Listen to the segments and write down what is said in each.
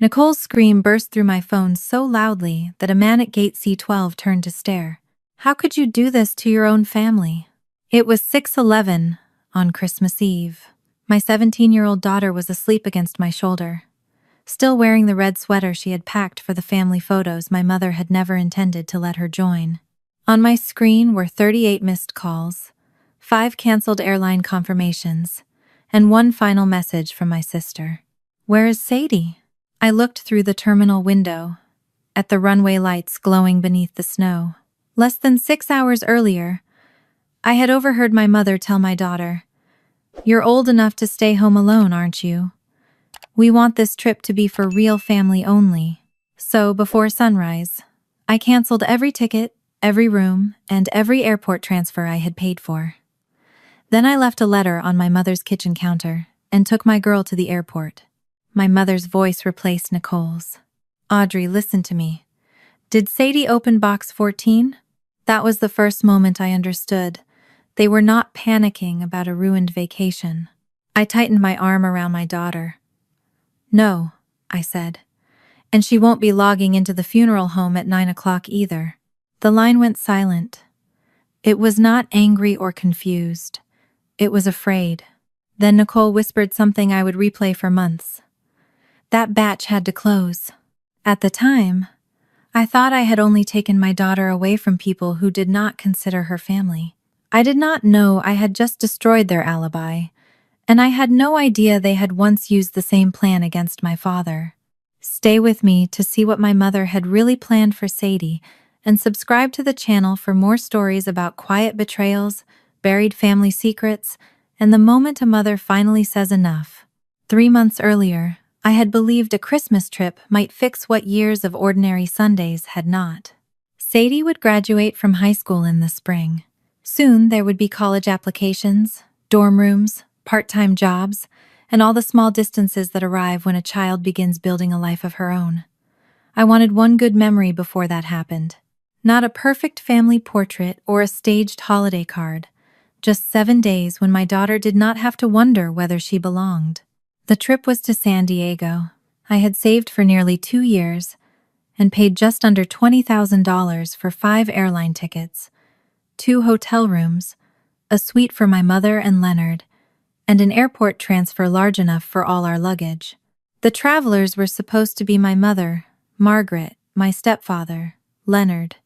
Nicole's scream burst through my phone so loudly that a man at gate C12 turned to stare. How could you do this to your own family? It was 6:11 on Christmas Eve. My 17-year-old daughter was asleep against my shoulder, still wearing the red sweater she had packed for the family photos my mother had never intended to let her join. On my screen were 38 missed calls, 5 canceled airline confirmations, and one final message from my sister. "Where is Sadie?" I looked through the terminal window, at the runway lights glowing beneath the snow. Less than 6 hours earlier, I had overheard my mother tell my daughter, "You're old enough to stay home alone, aren't you? We want this trip to be for real family only." So, before sunrise, I canceled every ticket, every room, and every airport transfer I had paid for. Then I left a letter on my mother's kitchen counter and took my girl to the airport. My mother's voice replaced Nicole's. "Audrey, listen to me. Did Sadie open box 14? That was the first moment I understood. They were not panicking about a ruined vacation. I tightened my arm around my daughter. "No," I said. "And she won't be logging into the funeral home at 9 o'clock either." The line went silent. It was not angry or confused. It was afraid. Then Nicole whispered something I would replay for months. That batch had to close. At the time, I thought I had only taken my daughter away from people who did not consider her family. I did not know I had just destroyed their alibi, and I had no idea they had once used the same plan against my father. Stay with me to see what my mother had really planned for Sadie, and subscribe to the channel for more stories about quiet betrayals, buried family secrets, and the moment a mother finally says enough. 3 months earlier, I had believed a Christmas trip might fix what years of ordinary Sundays had not. Sadie would graduate from high school in the spring. Soon there would be college applications, dorm rooms, part-time jobs, and all the small distances that arrive when a child begins building a life of her own. I wanted one good memory before that happened. Not a perfect family portrait or a staged holiday card. Just 7 days when my daughter did not have to wonder whether she belonged. The trip was to San Diego. I had saved for nearly 2 years and paid just under $20,000 for 5 airline tickets, 2 hotel rooms, a suite for my mother and Leonard, and an airport transfer large enough for all our luggage. The travelers were supposed to be my mother, Margaret, my stepfather, Leonard,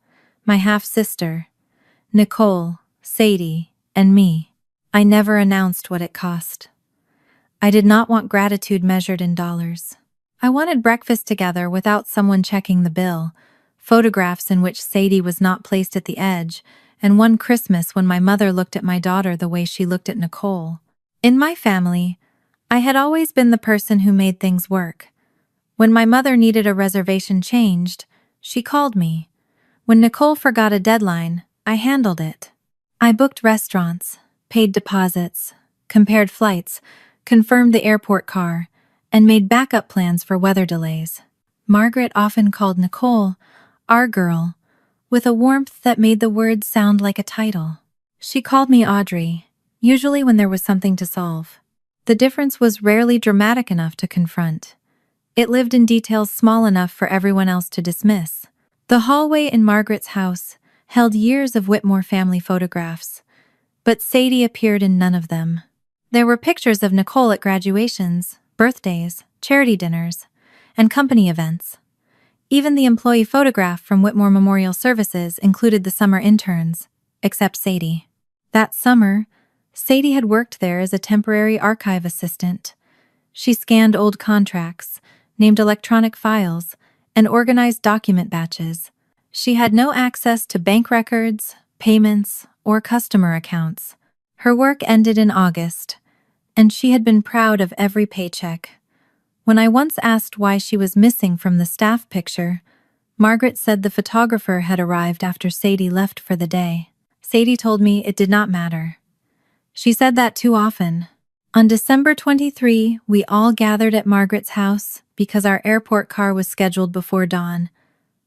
my half-sister, Nicole, Sadie, and me. I never announced what it cost. I did not want gratitude measured in dollars. I wanted breakfast together without someone checking the bill, photographs in which Sadie was not placed at the edge, and one Christmas when my mother looked at my daughter the way she looked at Nicole. In my family, I had always been the person who made things work. When my mother needed a reservation changed, she called me. When Nicole forgot a deadline, I handled it. I booked restaurants, paid deposits, compared flights, confirmed the airport car, and made backup plans for weather delays. Margaret often called Nicole "our girl," with a warmth that made the word sound like a title. She called me Audrey, usually when there was something to solve. The difference was rarely dramatic enough to confront. It lived in details small enough for everyone else to dismiss. The hallway in Margaret's house held years of Whitmore family photographs, but Sadie appeared in none of them. There were pictures of Nicole at graduations, birthdays, charity dinners, and company events. Even the employee photograph from Whitmore Memorial Services included the summer interns, except Sadie. That summer, Sadie had worked there as a temporary archive assistant. She scanned old contracts, named electronic files, and organized document batches. She had no access to bank records, payments, or customer accounts. Her work ended in August, and she had been proud of every paycheck. When I once asked why she was missing from the staff picture, Margaret said the photographer had arrived after Sadie left for the day. Sadie told me it did not matter. She said that too often. On December 23, we all gathered at Margaret's house because our airport car was scheduled before dawn.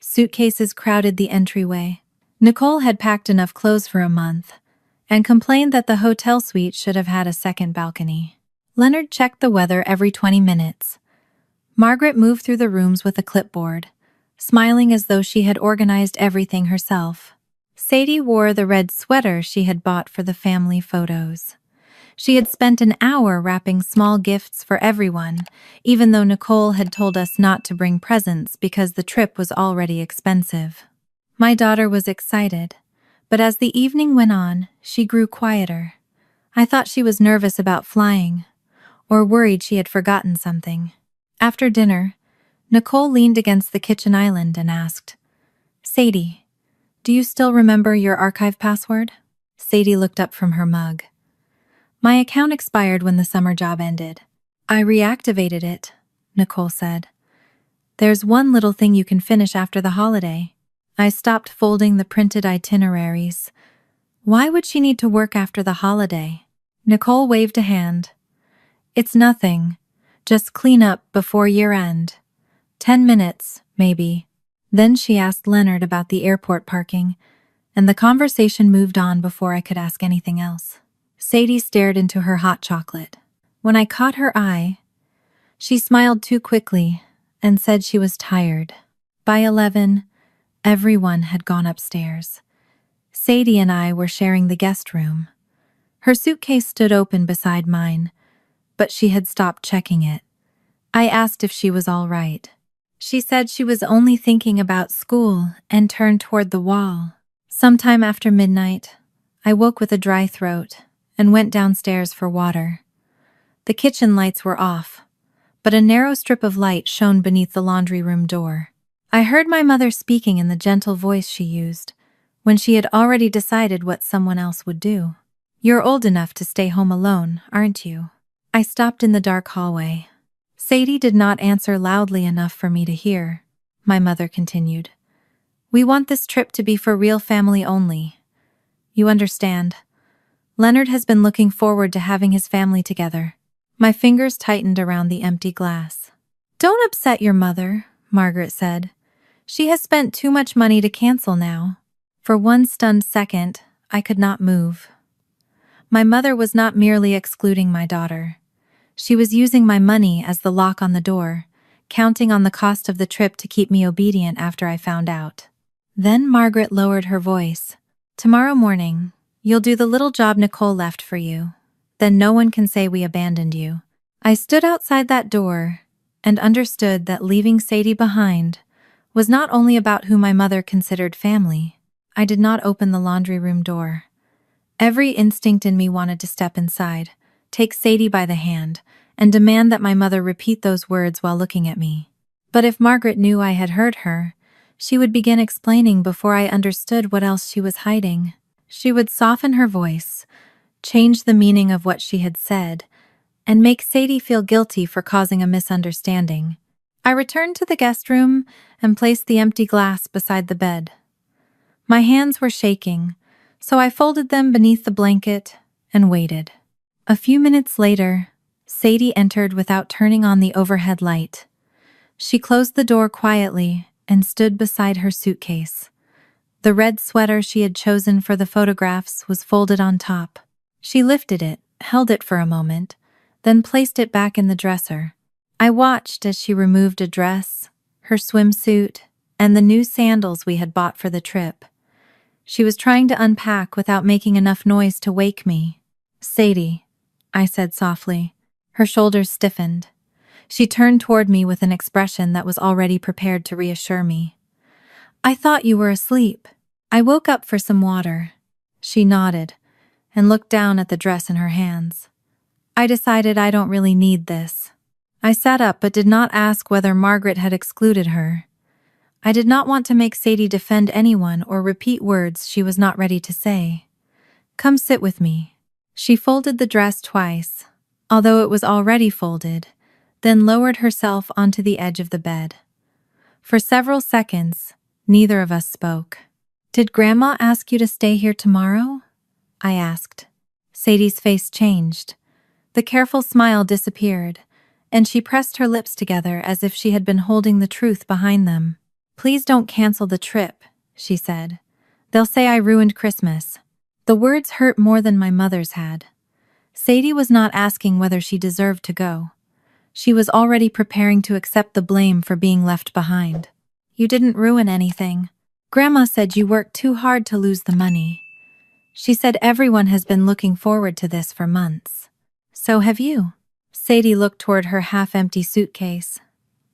Suitcases crowded the entryway. Nicole had packed enough clothes for a month and complained that the hotel suite should have had a second balcony. Leonard checked the weather every 20 minutes. Margaret moved through the rooms with a clipboard, smiling as though she had organized everything herself. Sadie wore the red sweater she had bought for the family photos. She had spent an hour wrapping small gifts for everyone, even though Nicole had told us not to bring presents because the trip was already expensive. My daughter was excited, but as the evening went on, she grew quieter. I thought she was nervous about flying, or worried she had forgotten something. After dinner, Nicole leaned against the kitchen island and asked, "Sadie, do you still remember your archive password?" Sadie looked up from her mug. "My account expired when the summer job ended. I reactivated it," Nicole said. "There's one little thing you can finish after the holiday." I stopped folding the printed itineraries. Why would she need to work after the holiday? Nicole waved a hand. "It's nothing. Just clean up before year-end. 10 minutes, maybe." Then she asked Leonard about the airport parking, and the conversation moved on before I could ask anything else. Sadie stared into her hot chocolate. When I caught her eye, she smiled too quickly and said she was tired. By 11, everyone had gone upstairs. Sadie and I were sharing the guest room. Her suitcase stood open beside mine, but she had stopped checking it. I asked if she was all right. She said she was only thinking about school and turned toward the wall. Sometime after midnight, I woke with a dry throat and went downstairs for water. The kitchen lights were off, but a narrow strip of light shone beneath the laundry room door. I heard my mother speaking in the gentle voice she used when she had already decided what someone else would do. "You're old enough to stay home alone, aren't you?" I stopped in the dark hallway. Sadie did not answer loudly enough for me to hear. My mother continued, "We want this trip to be for real family only. You understand? Leonard has been looking forward to having his family together." My fingers tightened around the empty glass. "Don't upset your mother," Margaret said. "She has spent too much money to cancel now." For one stunned second, I could not move. My mother was not merely excluding my daughter. She was using my money as the lock on the door, counting on the cost of the trip to keep me obedient after I found out. Then Margaret lowered her voice. "Tomorrow morning, you'll do the little job Nicole left for you. Then no one can say we abandoned you." I stood outside that door and understood that leaving Sadie behind was not only about who my mother considered family. I did not open the laundry room door. Every instinct in me wanted to step inside, take Sadie by the hand, and demand that my mother repeat those words while looking at me. But if Margaret knew I had heard her, she would begin explaining before I understood what else she was hiding. She would soften her voice, change the meaning of what she had said, and make Sadie feel guilty for causing a misunderstanding. I returned to the guest room and placed the empty glass beside the bed. My hands were shaking, so I folded them beneath the blanket and waited. A few minutes later, Sadie entered without turning on the overhead light. She closed the door quietly and stood beside her suitcase. The red sweater she had chosen for the photographs was folded on top. She lifted it, held it for a moment, then placed it back in the dresser. I watched as she removed a dress, her swimsuit, and the new sandals we had bought for the trip. She was trying to unpack without making enough noise to wake me. "Sadie," I said softly. Her shoulders stiffened. She turned toward me with an expression that was already prepared to reassure me. "I thought you were asleep. I woke up for some water." She nodded and looked down at the dress in her hands. "I decided I don't really need this." I sat up but did not ask whether Margaret had excluded her. I did not want to make Sadie defend anyone or repeat words she was not ready to say. "Come sit with me." She folded the dress twice, although it was already folded, then lowered herself onto the edge of the bed. For several seconds, neither of us spoke. "Did Grandma ask you to stay here tomorrow?" I asked. Sadie's face changed. The careful smile disappeared, and she pressed her lips together as if she had been holding the truth behind them. "Please don't cancel the trip," she said. "They'll say I ruined Christmas." The words hurt more than my mother's had. Sadie was not asking whether she deserved to go. She was already preparing to accept the blame for being left behind. You didn't ruin anything. Grandma said you worked too hard to lose the money. She said everyone has been looking forward to this for months. So have you. Sadie looked toward her half-empty suitcase.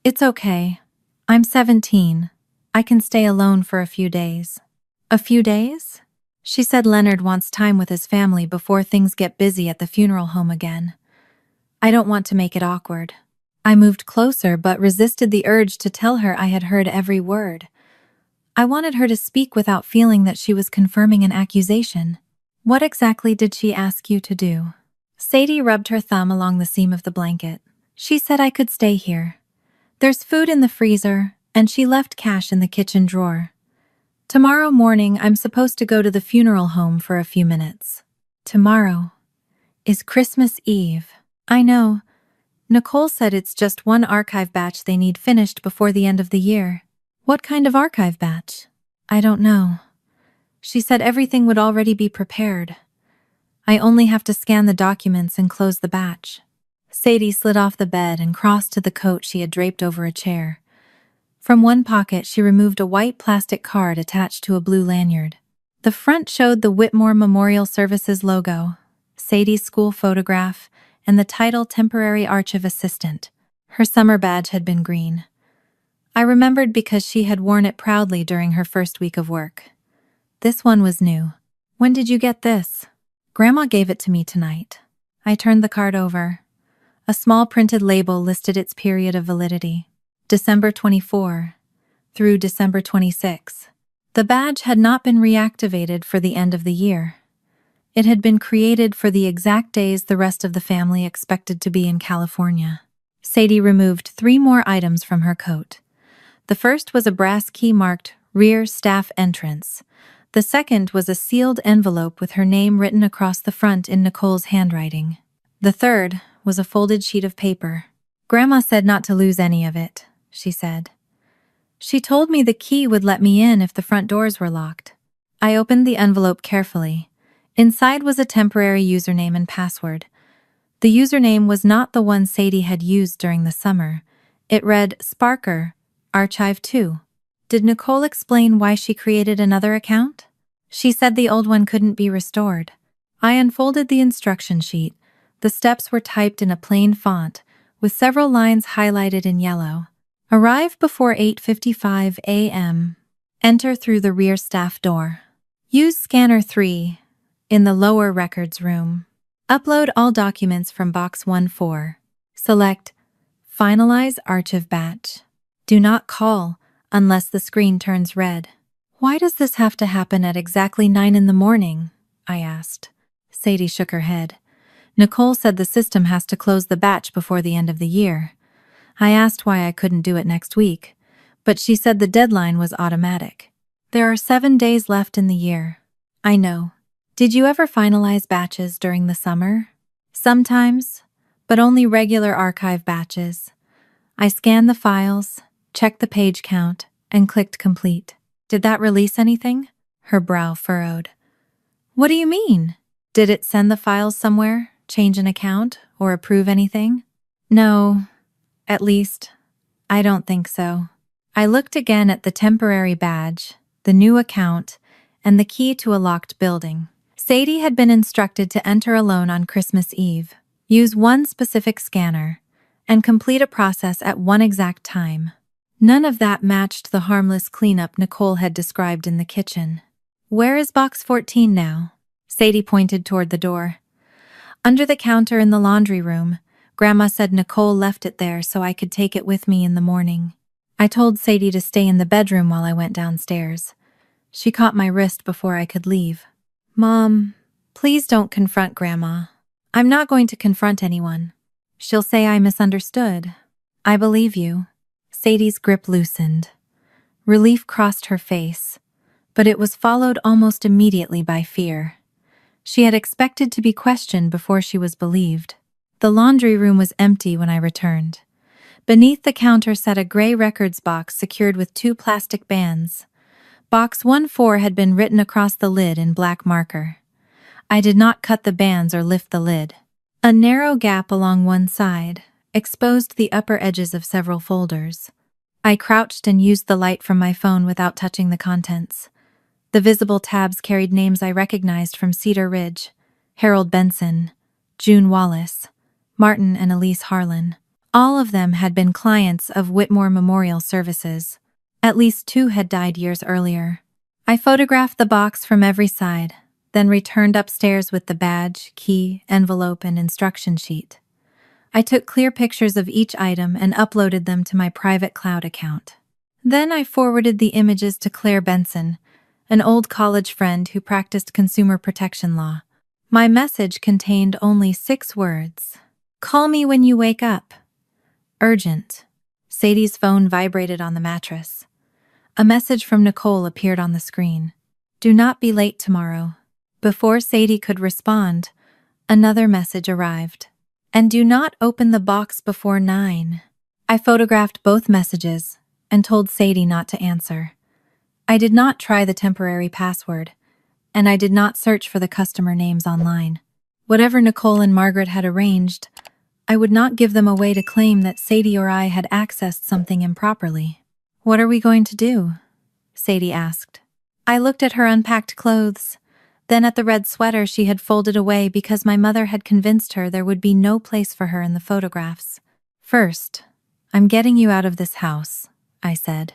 It's okay. I'm 17. I can stay alone for a few days. A few days? She said Leonard wants time with his family before things get busy at the funeral home again. I don't want to make it awkward. I moved closer but resisted the urge to tell her I had heard every word. I wanted her to speak without feeling that she was confirming an accusation. What exactly did she ask you to do? Sadie rubbed her thumb along the seam of the blanket. She said I could stay here. There's food in the freezer, and she left cash in the kitchen drawer. Tomorrow morning, I'm supposed to go to the funeral home for a few minutes. Tomorrow is Christmas Eve. I know. Nicole said it's just one archive batch they need finished before the end of the year. What kind of archive batch? I don't know. She said everything would already be prepared. I only have to scan the documents and close the batch. Sadie slid off the bed and crossed to the coat she had draped over a chair. From one pocket, she removed a white plastic card attached to a blue lanyard. The front showed the Whitmore Memorial Services logo, Sadie's school photograph, and the title Temporary Archive Assistant. Her summer badge had been green. I remembered because she had worn it proudly during her first week of work. This one was new. When did you get this? Grandma gave it to me tonight. I turned the card over. A small printed label listed its period of validity. December 24 through December 26. The badge had not been reactivated for the end of the year. It had been created for the exact days the rest of the family expected to be in California. Sadie removed 3 more items from her coat. The first was a brass key marked Rear Staff Entrance. The second was a sealed envelope with her name written across the front in Nicole's handwriting. The third was a folded sheet of paper. Grandma said not to lose any of it, she said. She told me the key would let me in if the front doors were locked. I opened the envelope carefully. Inside was a temporary username and password. The username was not the one Sadie had used during the summer. It read Sparker, Archive 2. Did Nicole explain why she created another account? She said the old one couldn't be restored. I unfolded the instruction sheet. The steps were typed in a plain font, with several lines highlighted in yellow. Arrive before 8:55 a.m. Enter through the rear staff door. Use scanner 3 in the lower records room. Upload all documents from box 14. Select Finalize Archive Batch. Do not call unless the screen turns red. Why does this have to happen at exactly 9 in the morning? I asked. Sadie shook her head. Nicole said the system has to close the batch before the end of the year. I asked why I couldn't do it next week, but she said the deadline was automatic. There are 7 days left in the year. I know. Did you ever finalize batches during the summer? Sometimes, but only regular archive batches. I scanned the files, checked the page count, and clicked complete. Did that release anything? Her brow furrowed. What do you mean? Did it send the files somewhere, change an account, or approve anything? No, at least, I don't think so. I looked again at the temporary badge, the new account, and the key to a locked building. Sadie had been instructed to enter alone on Christmas Eve, use one specific scanner, and complete a process at one exact time. None of that matched the harmless cleanup Nicole had described in the kitchen. Where is box 14 now? Sadie pointed toward the door. Under the counter in the laundry room. Grandma said Nicole left it there so I could take it with me in the morning. I told Sadie to stay in the bedroom while I went downstairs. She caught my wrist before I could leave. Mom, please don't confront Grandma. I'm not going to confront anyone. She'll say I misunderstood. I believe you. Sadie's grip loosened. Relief crossed her face, but it was followed almost immediately by fear. She had expected to be questioned before she was believed. The laundry room was empty when I returned. Beneath the counter sat a gray records box secured with 2 plastic bands. Box 14 had been written across the lid in black marker. I did not cut the bands or lift the lid. A narrow gap along one side, exposed the upper edges of several folders. I crouched and used the light from my phone without touching the contents. The visible tabs carried names I recognized from Cedar Ridge: Harold Benson, June Wallace, Martin and Elise Harlan. All of them had been clients of Whitmore Memorial Services. At least 2 had died years earlier. I photographed the box from every side, then returned upstairs with the badge, key, envelope, and instruction sheet. I took clear pictures of each item and uploaded them to my private cloud account. Then I forwarded the images to Claire Benson, an old college friend who practiced consumer protection law. My message contained only 6 words. "Call me when you wake up. Urgent." Sadie's phone vibrated on the mattress. A message from Nicole appeared on the screen. "Do not be late tomorrow." Before Sadie could respond, another message arrived. "And do not open the box before 9. I photographed both messages and told Sadie not to answer. I did not try the temporary password, and I did not search for the customer names online. Whatever Nicole and Margaret had arranged, I would not give them away to claim that Sadie or I had accessed something improperly. "What are we going to do?" Sadie asked. I looked at her unpacked clothes, then at the red sweater she had folded away because my mother had convinced her there would be no place for her in the photographs. "First, I'm getting you out of this house," I said.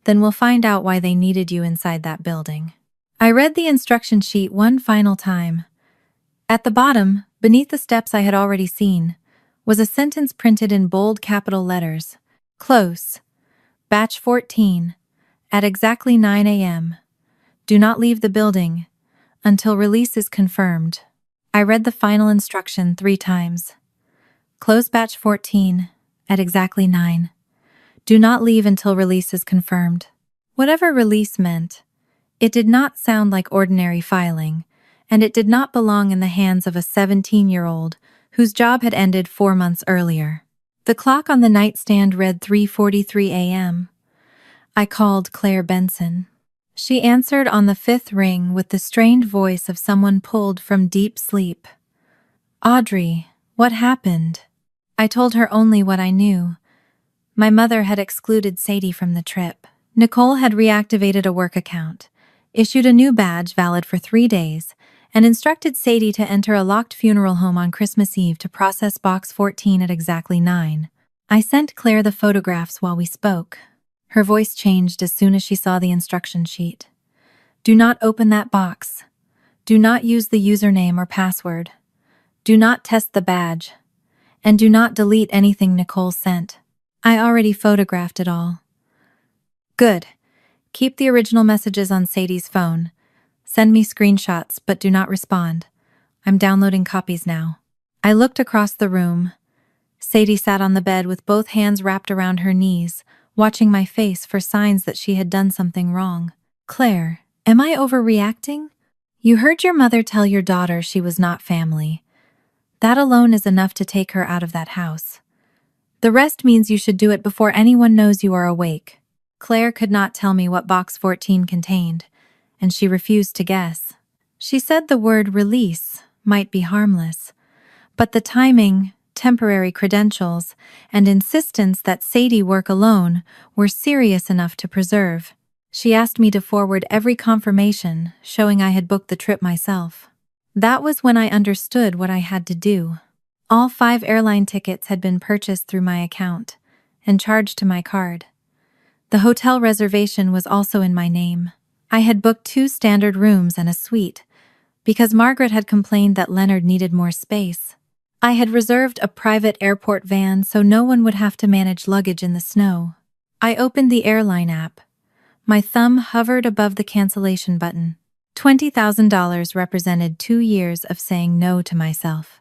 "Then we'll find out why they needed you inside that building." I read the instruction sheet one final time. At the bottom, beneath the steps I had already seen, was a sentence printed in bold capital letters. "Close. Batch 14. At exactly 9 a.m. Do not leave the building until release is confirmed." I read the final instruction 3 times. "Close batch 14 at exactly 9. Do not leave until release is confirmed." Whatever release meant, it did not sound like ordinary filing, and it did not belong in the hands of a 17-year-old whose job had ended 4 months earlier. The clock on the nightstand read 3:43 a.m. I called Claire Benson. She answered on the 5th ring with the strained voice of someone pulled from deep sleep. "Audrey, what happened?" I told her only what I knew. My mother had excluded Sadie from the trip. Nicole had reactivated a work account, issued a new badge valid for 3 days, and instructed Sadie to enter a locked funeral home on Christmas Eve to process box 14 at exactly 9. I sent Claire the photographs while we spoke. Her voice changed as soon as she saw the instruction sheet. "Do not open that box. Do not use the username or password. Do not test the badge. And do not delete anything Nicole sent. I already photographed it all." "Good. Keep the original messages on Sadie's phone. Send me screenshots, but do not respond. I'm downloading copies now." I looked across the room. Sadie sat on the bed with both hands wrapped around her knees, watching my face for signs that she had done something wrong. "Claire, am I overreacting? You heard your mother tell your daughter she was not family. That alone is enough to take her out of that house. The rest means you should do it before anyone knows you are awake." Claire could not tell me what box 14 contained, and she refused to guess. She said the word "release" might be harmless, but the timing, temporary credentials, and insistence that Sadie work alone were serious enough to preserve. She asked me to forward every confirmation showing I had booked the trip myself. That was when I understood what I had to do. All 5 airline tickets had been purchased through my account and charged to my card. The hotel reservation was also in my name. I had booked 2 standard rooms and a suite because Margaret had complained that Leonard needed more space. I had reserved a private airport van so no one would have to manage luggage in the snow. I opened the airline app. My thumb hovered above the cancellation button. $20,000 represented 2 years of saying no to myself.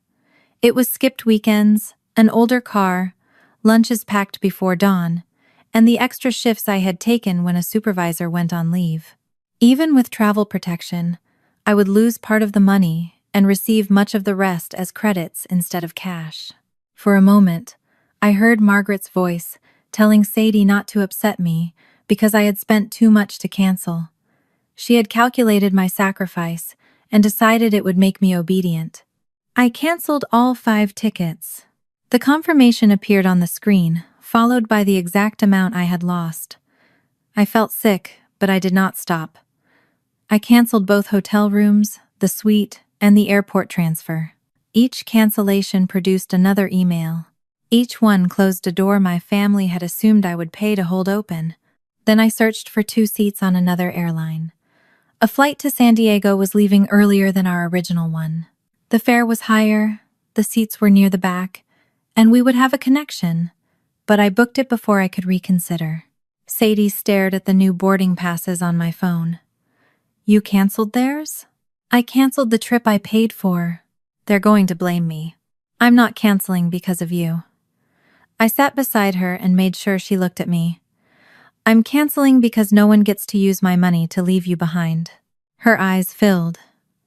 It was skipped weekends, an older car, lunches packed before dawn, and the extra shifts I had taken when a supervisor went on leave. Even with travel protection, I would lose part of the money and receive much of the rest as credits instead of cash. For a moment, I heard Margaret's voice telling Sadie not to upset me because I had spent too much to cancel. She had calculated my sacrifice and decided it would make me obedient. I canceled all 5 tickets. The confirmation appeared on the screen, followed by the exact amount I had lost. I felt sick, but I did not stop. I canceled both hotel rooms, the suite, and the airport transfer. Each cancellation produced another email. Each one closed a door my family had assumed I would pay to hold open. Then I searched for 2 seats on another airline. A flight to San Diego was leaving earlier than our original one. The fare was higher, the seats were near the back, and we would have a connection, but I booked it before I could reconsider. Sadie stared at the new boarding passes on my phone. You canceled theirs? I canceled the trip I paid for. They're going to blame me. I'm not canceling because of you. I sat beside her and made sure she looked at me. I'm canceling because no one gets to use my money to leave you behind. Her eyes filled,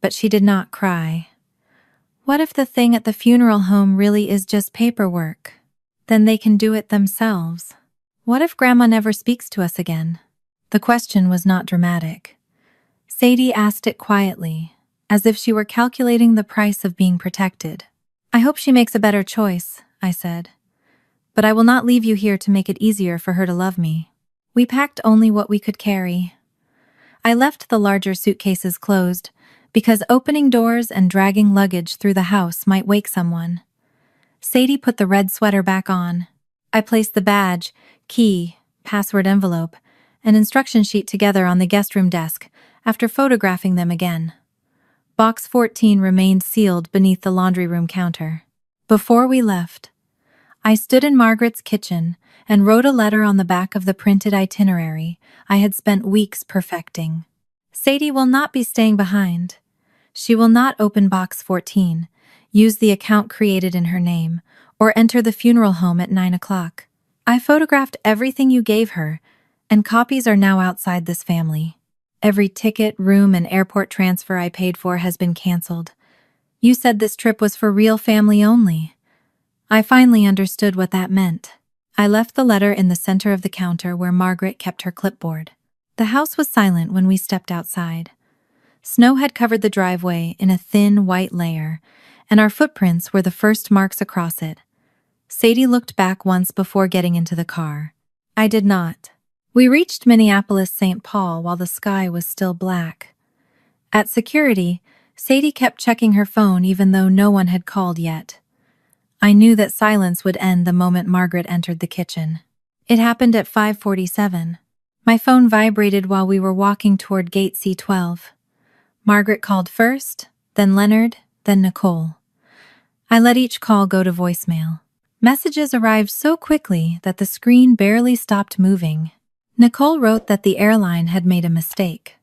but she did not cry. What if the thing at the funeral home really is just paperwork? Then they can do it themselves. What if Grandma never speaks to us again? The question was not dramatic. Sadie asked it quietly, as if she were calculating the price of being protected. I hope she makes a better choice, I said. But I will not leave you here to make it easier for her to love me. We packed only what we could carry. I left the larger suitcases closed, because opening doors and dragging luggage through the house might wake someone. Sadie put the red sweater back on. I placed the badge, key, password envelope, and instruction sheet together on the guest room desk after photographing them again. Box 14 remained sealed beneath the laundry room counter. Before we left, I stood in Margaret's kitchen and wrote a letter on the back of the printed itinerary I had spent weeks perfecting. Sadie will not be staying behind. She will not open box 14, use the account created in her name, or enter the funeral home at 9 o'clock. I photographed everything you gave her, and copies are now outside this family. Every ticket, room, and airport transfer I paid for has been canceled. You said this trip was for real family only. I finally understood what that meant. I left the letter in the center of the counter where Margaret kept her clipboard. The house was silent when we stepped outside. Snow had covered the driveway in a thin white layer, and our footprints were the first marks across it. Sadie looked back once before getting into the car. I did not. We reached Minneapolis-St. Paul while the sky was still black. At security, Sadie kept checking her phone even though no one had called yet. I knew that silence would end the moment Margaret entered the kitchen. It happened at 5:47. My phone vibrated while we were walking toward gate C12. Margaret called first, then Leonard, then Nicole. I let each call go to voicemail. Messages arrived so quickly that the screen barely stopped moving. Nicole wrote that the airline had made a mistake.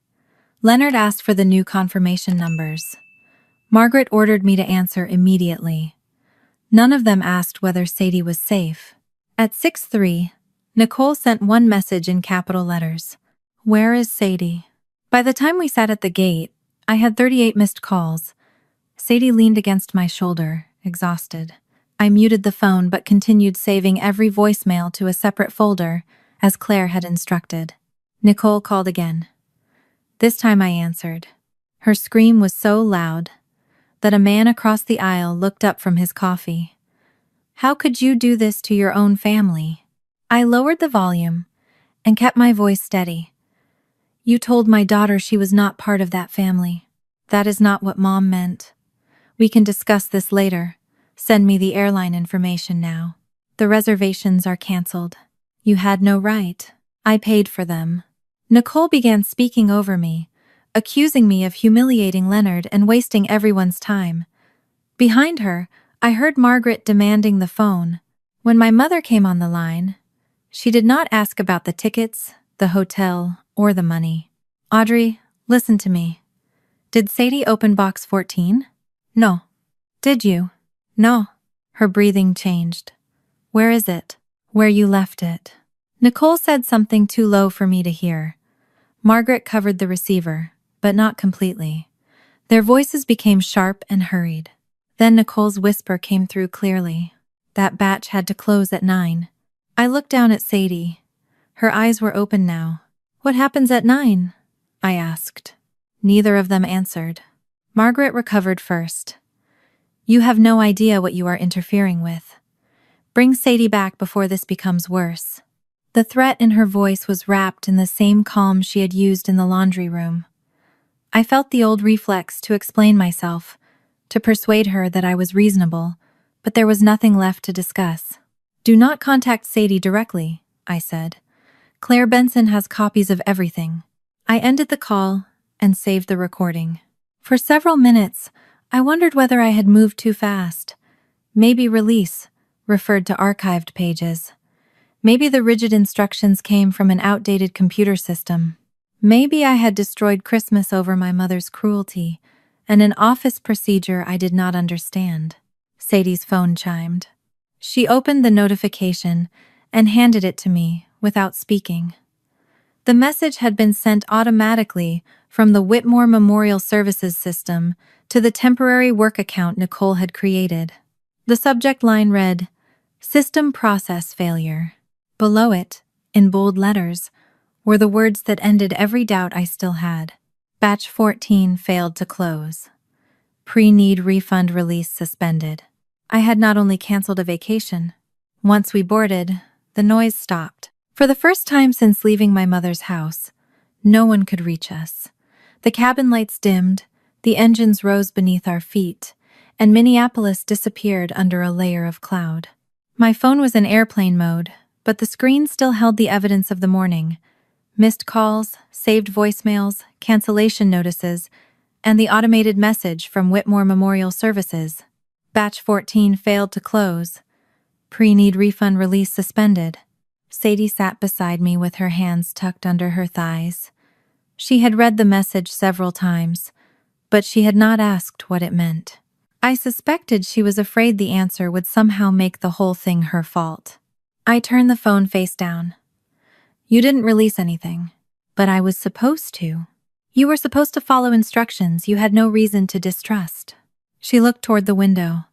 Leonard asked for the new confirmation numbers. Margaret ordered me to answer immediately. None of them asked whether Sadie was safe. At 6:03, Nicole sent one message in capital letters. Where is Sadie? By the time we sat at the gate, I had 38 missed calls. Sadie leaned against my shoulder, exhausted. I muted the phone but continued saving every voicemail to a separate folder, as Claire had instructed. Nicole called again. This time I answered. Her scream was so loud that a man across the aisle looked up from his coffee. How could you do this to your own family? I lowered the volume and kept my voice steady. You told my daughter she was not part of that family. That is not what Mom meant. We can discuss this later. Send me the airline information now. The reservations are canceled. You had no right. I paid for them. Nicole began speaking over me, accusing me of humiliating Leonard and wasting everyone's time. Behind her, I heard Margaret demanding the phone. When my mother came on the line, she did not ask about the tickets, the hotel, or the money. Audrey, listen to me. Did Sadie open box 14? No. Did you? No. Her breathing changed. Where is it? Where you left it. Nicole said something too low for me to hear. Margaret covered the receiver, but not completely. Their voices became sharp and hurried. Then Nicole's whisper came through clearly. That batch had to close at 9. I looked down at Sadie. Her eyes were open now. What happens at 9? I asked. Neither of them answered. Margaret recovered first. You have no idea what you are interfering with. Bring Sadie back before this becomes worse. The threat in her voice was wrapped in the same calm she had used in the laundry room. I felt the old reflex to explain myself, to persuade her that I was reasonable, but there was nothing left to discuss. Do not contact Sadie directly, I said. Claire Benson has copies of everything. I ended the call and saved the recording. For several minutes, I wondered whether I had moved too fast. Maybe release referred to archived pages. Maybe the rigid instructions came from an outdated computer system. Maybe I had destroyed Christmas over my mother's cruelty and an office procedure I did not understand. Sadie's phone chimed. She opened the notification and handed it to me without speaking. The message had been sent automatically from the Whitmore Memorial Services system to the temporary work account Nicole had created. The subject line read, "System process failure." Below it, in bold letters, were the words that ended every doubt I still had. Batch 14 failed to close. Pre-need refund release suspended. I had not only canceled a vacation. Once we boarded, the noise stopped. For the first time since leaving my mother's house, no one could reach us. The cabin lights dimmed, the engines rose beneath our feet, and Minneapolis disappeared under a layer of cloud. My phone was in airplane mode, but the screen still held the evidence of the morning. Missed calls, saved voicemails, cancellation notices, and the automated message from Whitmore Memorial Services. Batch 14 failed to close. Pre-need refund release suspended. Sadie sat beside me with her hands tucked under her thighs. She had read the message several times, but she had not asked what it meant. I suspected she was afraid the answer would somehow make the whole thing her fault. I turned the phone face down. You didn't release anything, but I was supposed to. You were supposed to follow instructions you had no reason to distrust. She looked toward the window.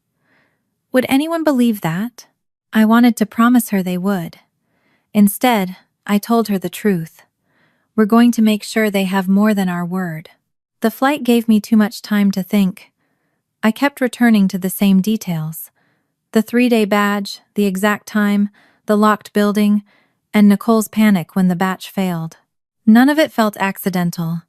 Would anyone believe that? I wanted to promise her they would. Instead, I told her the truth. We're going to make sure they have more than our word. The flight gave me too much time to think. I kept returning to the same details. The 3-day badge, the exact time, the locked building, and Nicole's panic when the batch failed. None of it felt accidental,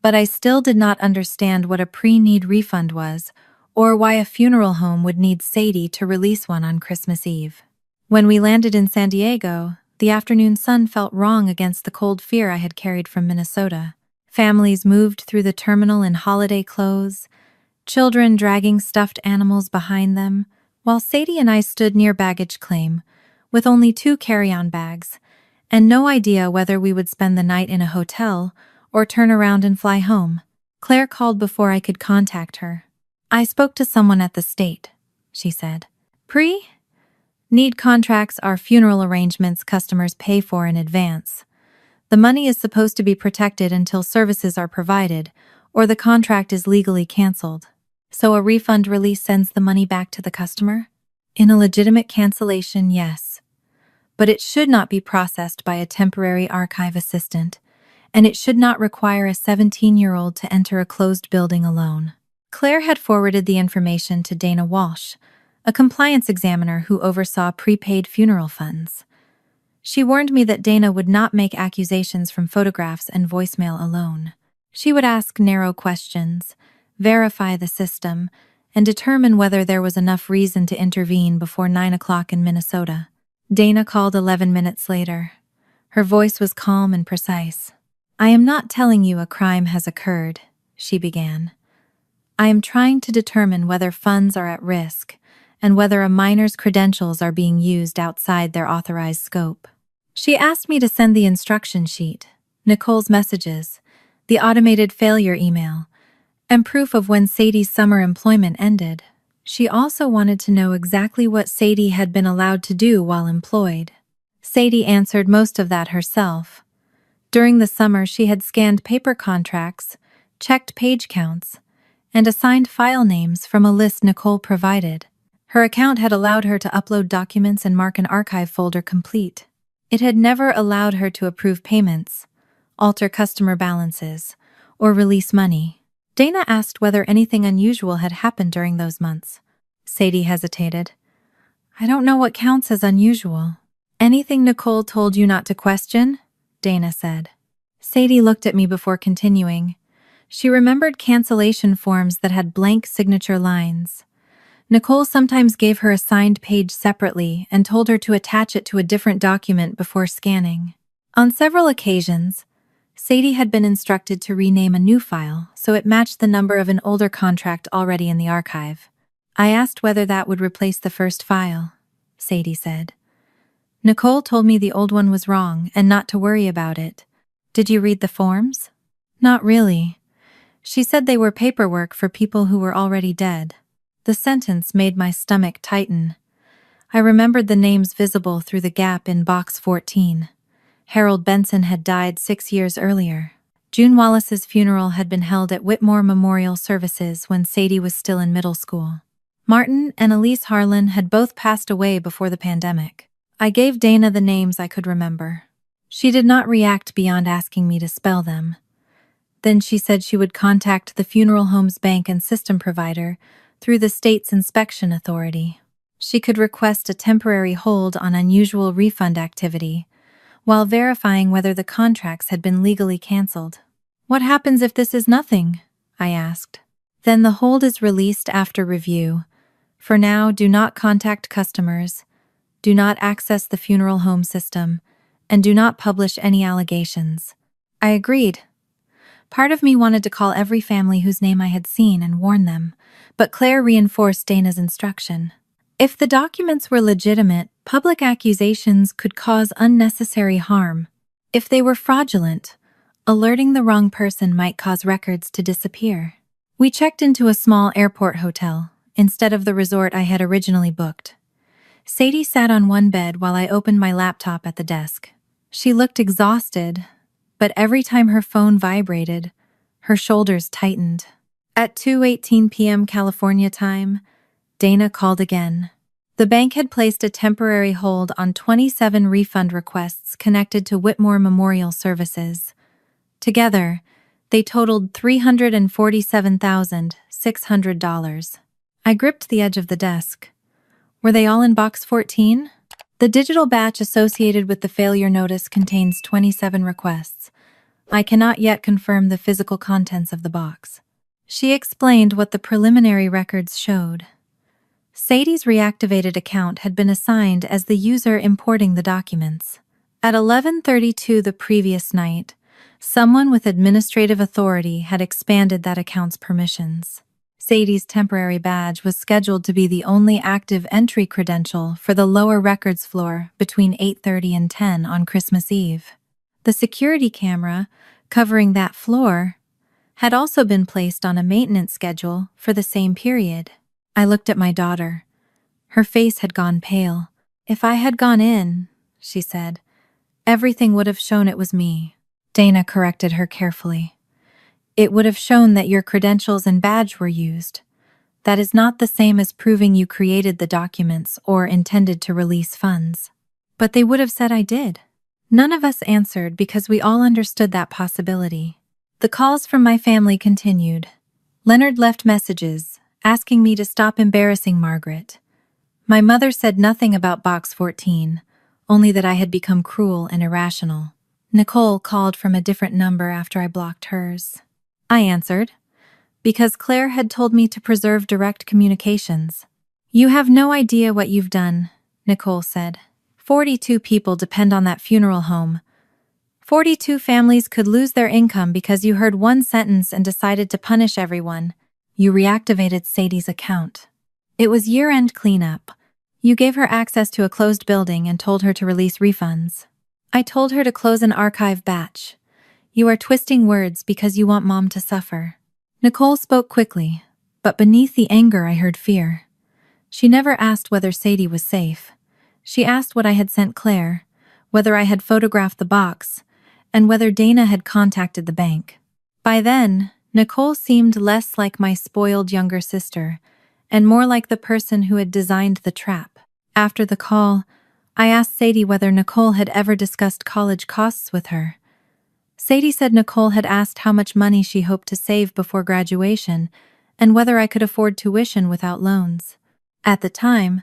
but I still did not understand what a pre-need refund was or why a funeral home would need Sadie to release one on Christmas Eve. When we landed in San Diego, the afternoon sun felt wrong against the cold fear I had carried from Minnesota. Families moved through the terminal in holiday clothes, children dragging stuffed animals behind them, while Sadie and I stood near baggage claim, with only 2 carry-on bags, and no idea whether we would spend the night in a hotel or turn around and fly home. Claire called before I could contact her. I spoke to someone at the state, she said. Pre-need contracts are funeral arrangements customers pay for in advance. The money is supposed to be protected until services are provided or the contract is legally canceled. So a refund release sends the money back to the customer? In a legitimate cancellation, yes. But it should not be processed by a temporary archive assistant, and it should not require a 17-year-old to enter a closed building alone. Claire had forwarded the information to Dana Walsh, a compliance examiner who oversaw prepaid funeral funds. She warned me that Dana would not make accusations from photographs and voicemail alone. She would ask narrow questions, verify the system, and determine whether there was enough reason to intervene before 9 o'clock in Minnesota. Dana called 11 minutes later. Her voice was calm and precise. I am not telling you a crime has occurred, she began. I am trying to determine whether funds are at risk and whether a minor's credentials are being used outside their authorized scope. She asked me to send the instruction sheet, Nicole's messages, the automated failure email, and proof of when Sadie's summer employment ended. She also wanted to know exactly what Sadie had been allowed to do while employed. Sadie answered most of that herself. During the summer, she had scanned paper contracts, checked page counts, and assigned file names from a list Nicole provided. Her account had allowed her to upload documents and mark an archive folder complete. It had never allowed her to approve payments, alter customer balances, or release money. Dana asked whether anything unusual had happened during those months. Sadie hesitated. I don't know what counts as unusual. Anything Nicole told you not to question? Dana said. Sadie looked at me before continuing. She remembered cancellation forms that had blank signature lines. Nicole sometimes gave her a signed page separately and told her to attach it to a different document before scanning. On several occasions, Sadie had been instructed to rename a new file so it matched the number of an older contract already in the archive. I asked whether that would replace the first file. Sadie said. Nicole told me the old one was wrong and not to worry about it. Did you read the forms? Not really. She said they were paperwork for people who were already dead. The sentence made my stomach tighten. I remembered the names visible through the gap in box 14. Harold Benson had died 6 years earlier. June Wallace's funeral had been held at Whitmore Memorial Services when Sadie was still in middle school. Martin and Elise Harlan had both passed away before the pandemic. I gave Dana the names I could remember. She did not react beyond asking me to spell them. Then she said she would contact the funeral home's bank and system provider through the state's inspection authority. She could request a temporary hold on unusual refund activity, while verifying whether the contracts had been legally canceled. What happens if this is nothing? I asked. Then the hold is released after review. For now, do not contact customers, do not access the funeral home system, and do not publish any allegations. I agreed. Part of me wanted to call every family whose name I had seen and warn them, but Claire reinforced Dana's instruction. If the documents were legitimate, public accusations could cause unnecessary harm. If they were fraudulent, alerting the wrong person might cause records to disappear. We checked into a small airport hotel, instead of the resort I had originally booked. Sadie sat on one bed while I opened my laptop at the desk. She looked exhausted, but every time her phone vibrated, her shoulders tightened. At 2:18 p.m. California time, Dana called again. The bank had placed a temporary hold on 27 refund requests connected to Whitmore Memorial Services. Together, they totaled $347,600. I gripped the edge of the desk. Were they all in box 14? The digital batch associated with the failure notice contains 27 requests. I cannot yet confirm the physical contents of the box. She explained what the preliminary records showed. Sadie's reactivated account had been assigned as the user importing the documents. At 11:32 the previous night, someone with administrative authority had expanded that account's permissions. Sadie's temporary badge was scheduled to be the only active entry credential for the lower records floor between 8:30 and 10 on Christmas Eve. The security camera, covering that floor, had also been placed on a maintenance schedule for the same period. I looked at my daughter. Her face had gone pale. If I had gone in, she said, everything would have shown it was me. Dana corrected her carefully. It would have shown that your credentials and badge were used. That is not the same as proving you created the documents or intended to release funds. But they would have said I did. None of us answered because we all understood that possibility. The calls from my family continued. Leonard left messages, asking me to stop embarrassing Margaret. My mother said nothing about box 14, only that I had become cruel and irrational. Nicole called from a different number after I blocked hers. I answered, because Claire had told me to preserve direct communications. You have no idea what you've done, Nicole said. 42 people depend on that funeral home. 42 families could lose their income because you heard one sentence and decided to punish everyone. You reactivated Sadie's account. It was year-end cleanup. You gave her access to a closed building and told her to release refunds. I told her to close an archive batch. You are twisting words because you want Mom to suffer. Nicole spoke quickly, but beneath the anger I heard fear. She never asked whether Sadie was safe. She asked what I had sent Claire, whether I had photographed the box, and whether Dana had contacted the bank. By then, Nicole seemed less like my spoiled younger sister, and more like the person who had designed the trap. After the call, I asked Sadie whether Nicole had ever discussed college costs with her. Sadie said Nicole had asked how much money she hoped to save before graduation, and whether I could afford tuition without loans. At the time,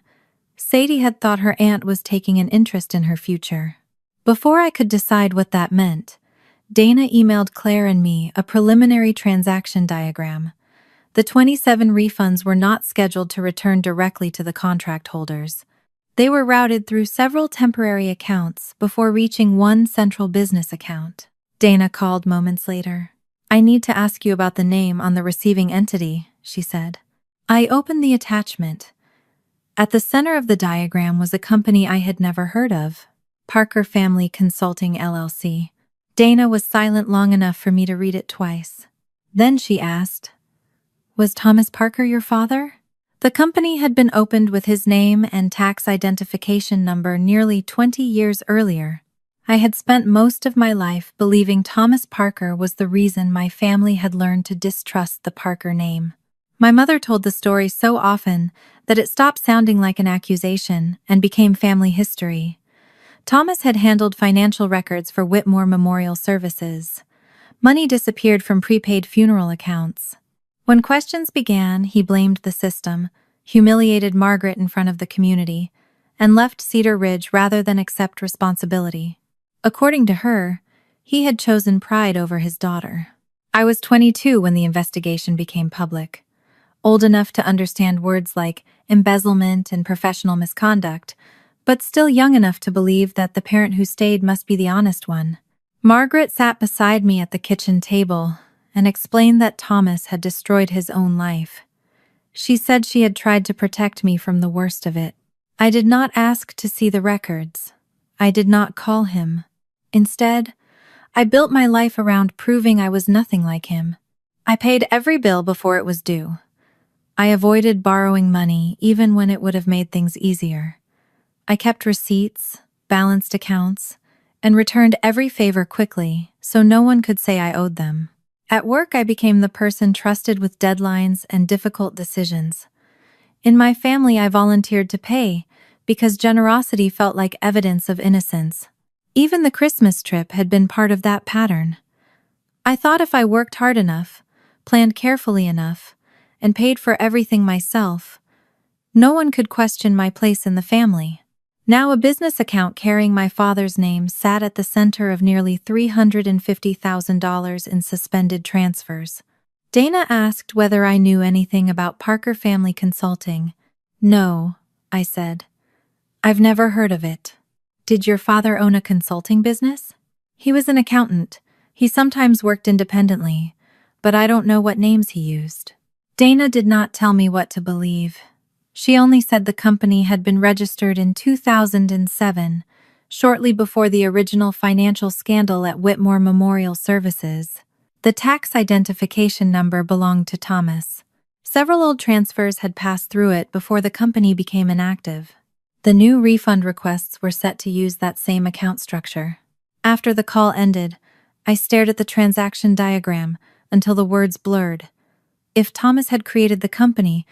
Sadie had thought her aunt was taking an interest in her future. Before I could decide what that meant, Dana emailed Claire and me a preliminary transaction diagram. The 27 refunds were not scheduled to return directly to the contract holders. They were routed through several temporary accounts before reaching one central business account. Dana called moments later. "I need to ask you about the name on the receiving entity," she said. I opened the attachment. At the center of the diagram was a company I had never heard of, Parker Family Consulting LLC. Dana was silent long enough for me to read it twice. Then she asked, "Was Thomas Parker your father?" The company had been opened with his name and tax identification number nearly 20 years earlier. I had spent most of my life believing Thomas Parker was the reason my family had learned to distrust the Parker name. My mother told the story so often that it stopped sounding like an accusation and became family history. Thomas had handled financial records for Whitmore Memorial Services. Money disappeared from prepaid funeral accounts. When questions began, he blamed the system, humiliated Margaret in front of the community, and left Cedar Ridge rather than accept responsibility. According to her, he had chosen pride over his daughter. I was 22 when the investigation became public, old enough to understand words like embezzlement and professional misconduct, but still young enough to believe that the parent who stayed must be the honest one. Margaret sat beside me at the kitchen table and explained that Thomas had destroyed his own life. She said she had tried to protect me from the worst of it. I did not ask to see the records. I did not call him. Instead, I built my life around proving I was nothing like him. I paid every bill before it was due. I avoided borrowing money even when it would have made things easier. I kept receipts, balanced accounts, and returned every favor quickly so no one could say I owed them. At work, I became the person trusted with deadlines and difficult decisions. In my family, I volunteered to pay because generosity felt like evidence of innocence. Even the Christmas trip had been part of that pattern. I thought if I worked hard enough, planned carefully enough, and paid for everything myself, no one could question my place in the family. Now a business account carrying my father's name sat at the center of nearly $350,000 in suspended transfers. Dana asked whether I knew anything about Parker Family Consulting. "No," I said. "I've never heard of it." "Did your father own a consulting business?" "He was an accountant. He sometimes worked independently, but I don't know what names he used." Dana did not tell me what to believe. She only said the company had been registered in 2007, shortly before the original financial scandal at Whitmore Memorial Services. The tax identification number belonged to Thomas. Several old transfers had passed through it before the company became inactive. The new refund requests were set to use that same account structure. After the call ended, I stared at the transaction diagram until the words blurred. If Thomas had created the company,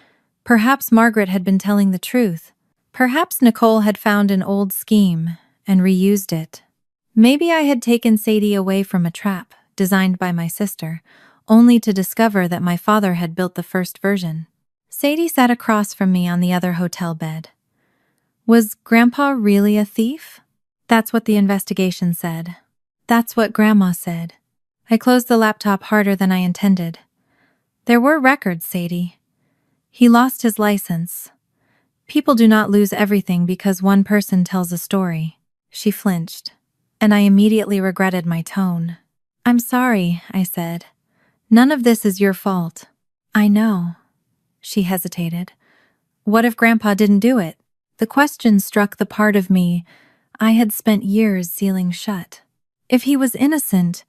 perhaps Margaret had been telling the truth. Perhaps Nicole had found an old scheme and reused it. Maybe I had taken Sadie away from a trap designed by my sister, only to discover that my father had built the first version. Sadie sat across from me on the other hotel bed. Was Grandpa really a thief? That's what the investigation said. That's what Grandma said. I closed the laptop harder than I intended. There were records, Sadie. He lost his license. People do not lose everything because one person tells a story. She flinched, and I immediately regretted my tone. "I'm sorry," I said. "None of this is your fault." "I know." She hesitated. "What if Grandpa didn't do it?" The question struck the part of me I had spent years sealing shut. If he was innocent,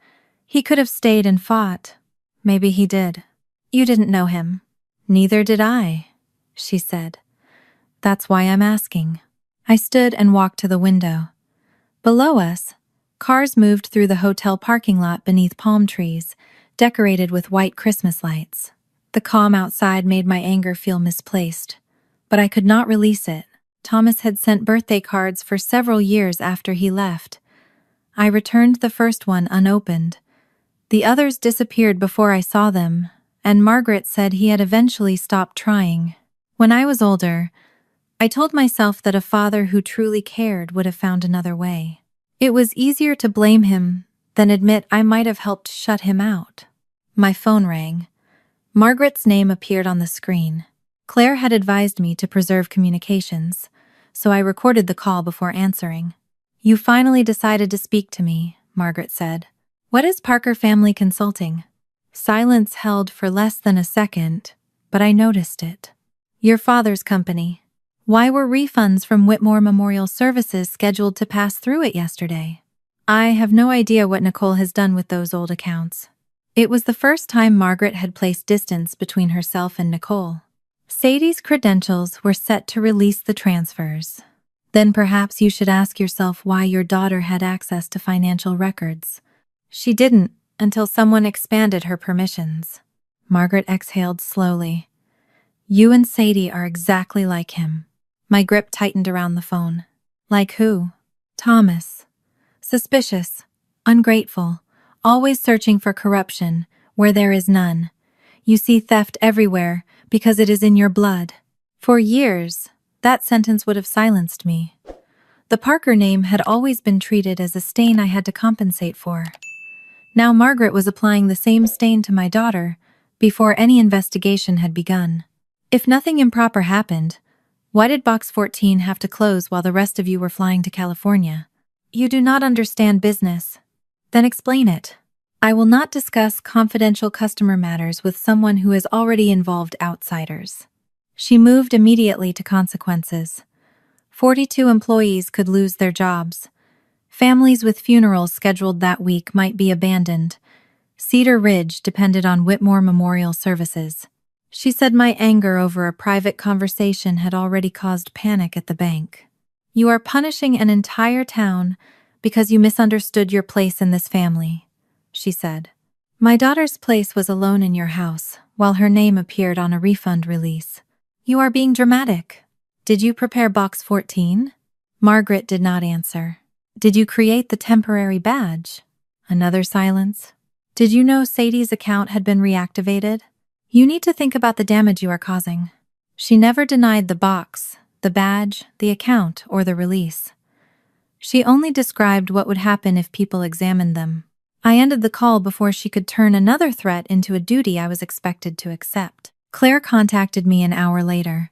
he could have stayed and fought. Maybe he did. "You didn't know him." "Neither did I," she said. "That's why I'm asking." I stood and walked to the window. Below us, cars moved through the hotel parking lot beneath palm trees, decorated with white Christmas lights. The calm outside made my anger feel misplaced, but I could not release it. Thomas had sent birthday cards for several years after he left. I returned the first one unopened. The others disappeared before I saw them, and Margaret said he had eventually stopped trying. When I was older, I told myself that a father who truly cared would have found another way. It was easier to blame him than admit I might have helped shut him out. My phone rang. Margaret's name appeared on the screen. Claire had advised me to preserve communications, so I recorded the call before answering. "You finally decided to speak to me," Margaret said. "What is Parker Family Consulting?" Silence held for less than a second, but I noticed it. "Your father's company. Why were refunds from Whitmore Memorial Services scheduled to pass through it yesterday?" I have no idea what Nicole has done with those old accounts. It was the first time Margaret had placed distance between herself and Nicole. Sadie's credentials were set to release the transfers. Then perhaps you should ask yourself why your daughter had access to financial records. She didn't until someone expanded her permissions. Margaret exhaled slowly. "You and Sadie are exactly like him." My grip tightened around the phone. "Like who?" "Thomas. Suspicious, ungrateful, always searching for corruption where there is none. You see theft everywhere because it is in your blood." For years, that sentence would have silenced me. The Parker name had always been treated as a stain I had to compensate for. Now Margaret was applying the same stain to my daughter before any investigation had begun. If nothing improper happened, why did Box 14 have to close while the rest of you were flying to California? You do not understand business. Then explain it. I will not discuss confidential customer matters with someone who has already involved outsiders. She moved immediately to consequences. 42 employees could lose their jobs. Families with funerals scheduled that week might be abandoned. Cedar Ridge depended on Whitmore Memorial Services. She said my anger over a private conversation had already caused panic at the bank. "You are punishing an entire town because you misunderstood your place in this family," she said. "My daughter's place was alone in your house, while her name appeared on a refund release. You are being dramatic. Did you prepare Box 14? Margaret did not answer. "Did you create the temporary badge?" Another silence. "Did you know Sadie's account had been reactivated? You need to think about the damage you are causing." She never denied the box, the badge, the account, or the release. She only described what would happen if people examined them. I ended the call before she could turn another threat into a duty I was expected to accept. Claire contacted me an hour later.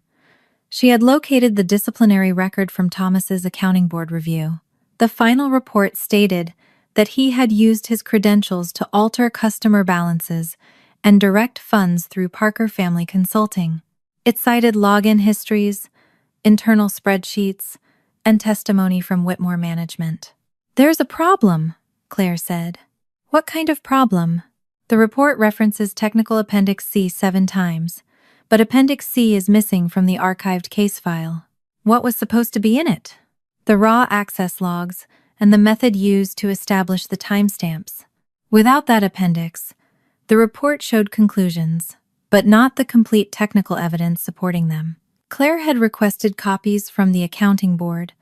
She had located the disciplinary record from Thomas's accounting board review. The final report stated that he had used his credentials to alter customer balances and direct funds through Parker Family Consulting. It cited login histories, internal spreadsheets, and testimony from Whitmore management. "There's a problem," Claire said. "What kind of problem?" The report references Technical Appendix C 7 times, but Appendix C is missing from the archived case file. What was supposed to be in it? The raw access logs and the method used to establish the timestamps. Without that appendix, the report showed conclusions, but not the complete technical evidence supporting them. Claire had requested copies from the accounting board,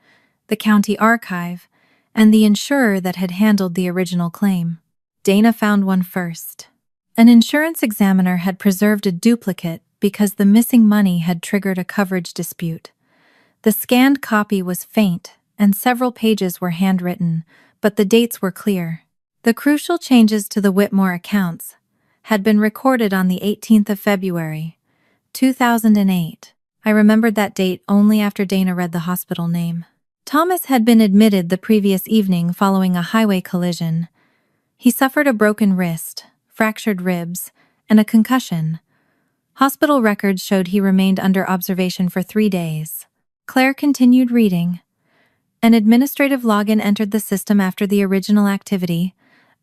the county archive, and the insurer that had handled the original claim. Dana found one first. An insurance examiner had preserved a duplicate because the missing money had triggered a coverage dispute. The scanned copy was faint, and several pages were handwritten, but the dates were clear. The crucial changes to the Whitmore accounts had been recorded on the 18th of February, 2008. I remembered that date only after Dana read the hospital name. Thomas had been admitted the previous evening following a highway collision. He suffered a broken wrist, fractured ribs, and a concussion. Hospital records showed he remained under observation for 3 days. Claire continued reading. An administrative login entered the system after the original activity,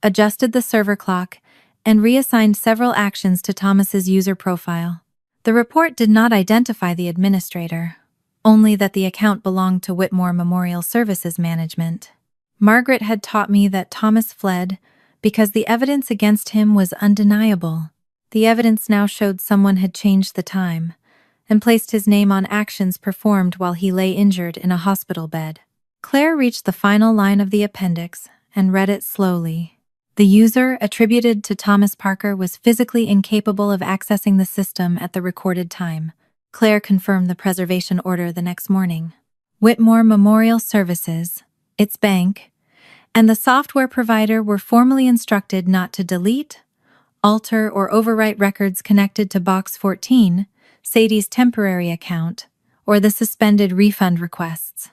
adjusted the server clock, and reassigned several actions to Thomas's user profile. The report did not identify the administrator, only that the account belonged to Whitmore Memorial Services Management. Margaret had taught me that Thomas fled because the evidence against him was undeniable. The evidence now showed someone had changed the time and placed his name on actions performed while he lay injured in a hospital bed. Claire reached the final line of the appendix and read it slowly. The user attributed to Thomas Parker was physically incapable of accessing the system at the recorded time. Claire confirmed the preservation order the next morning. Whitmore Memorial Services, its bank, and the software provider were formally instructed not to delete, alter, or overwrite records connected to Box 14, Sadie's temporary account, or the suspended refund requests.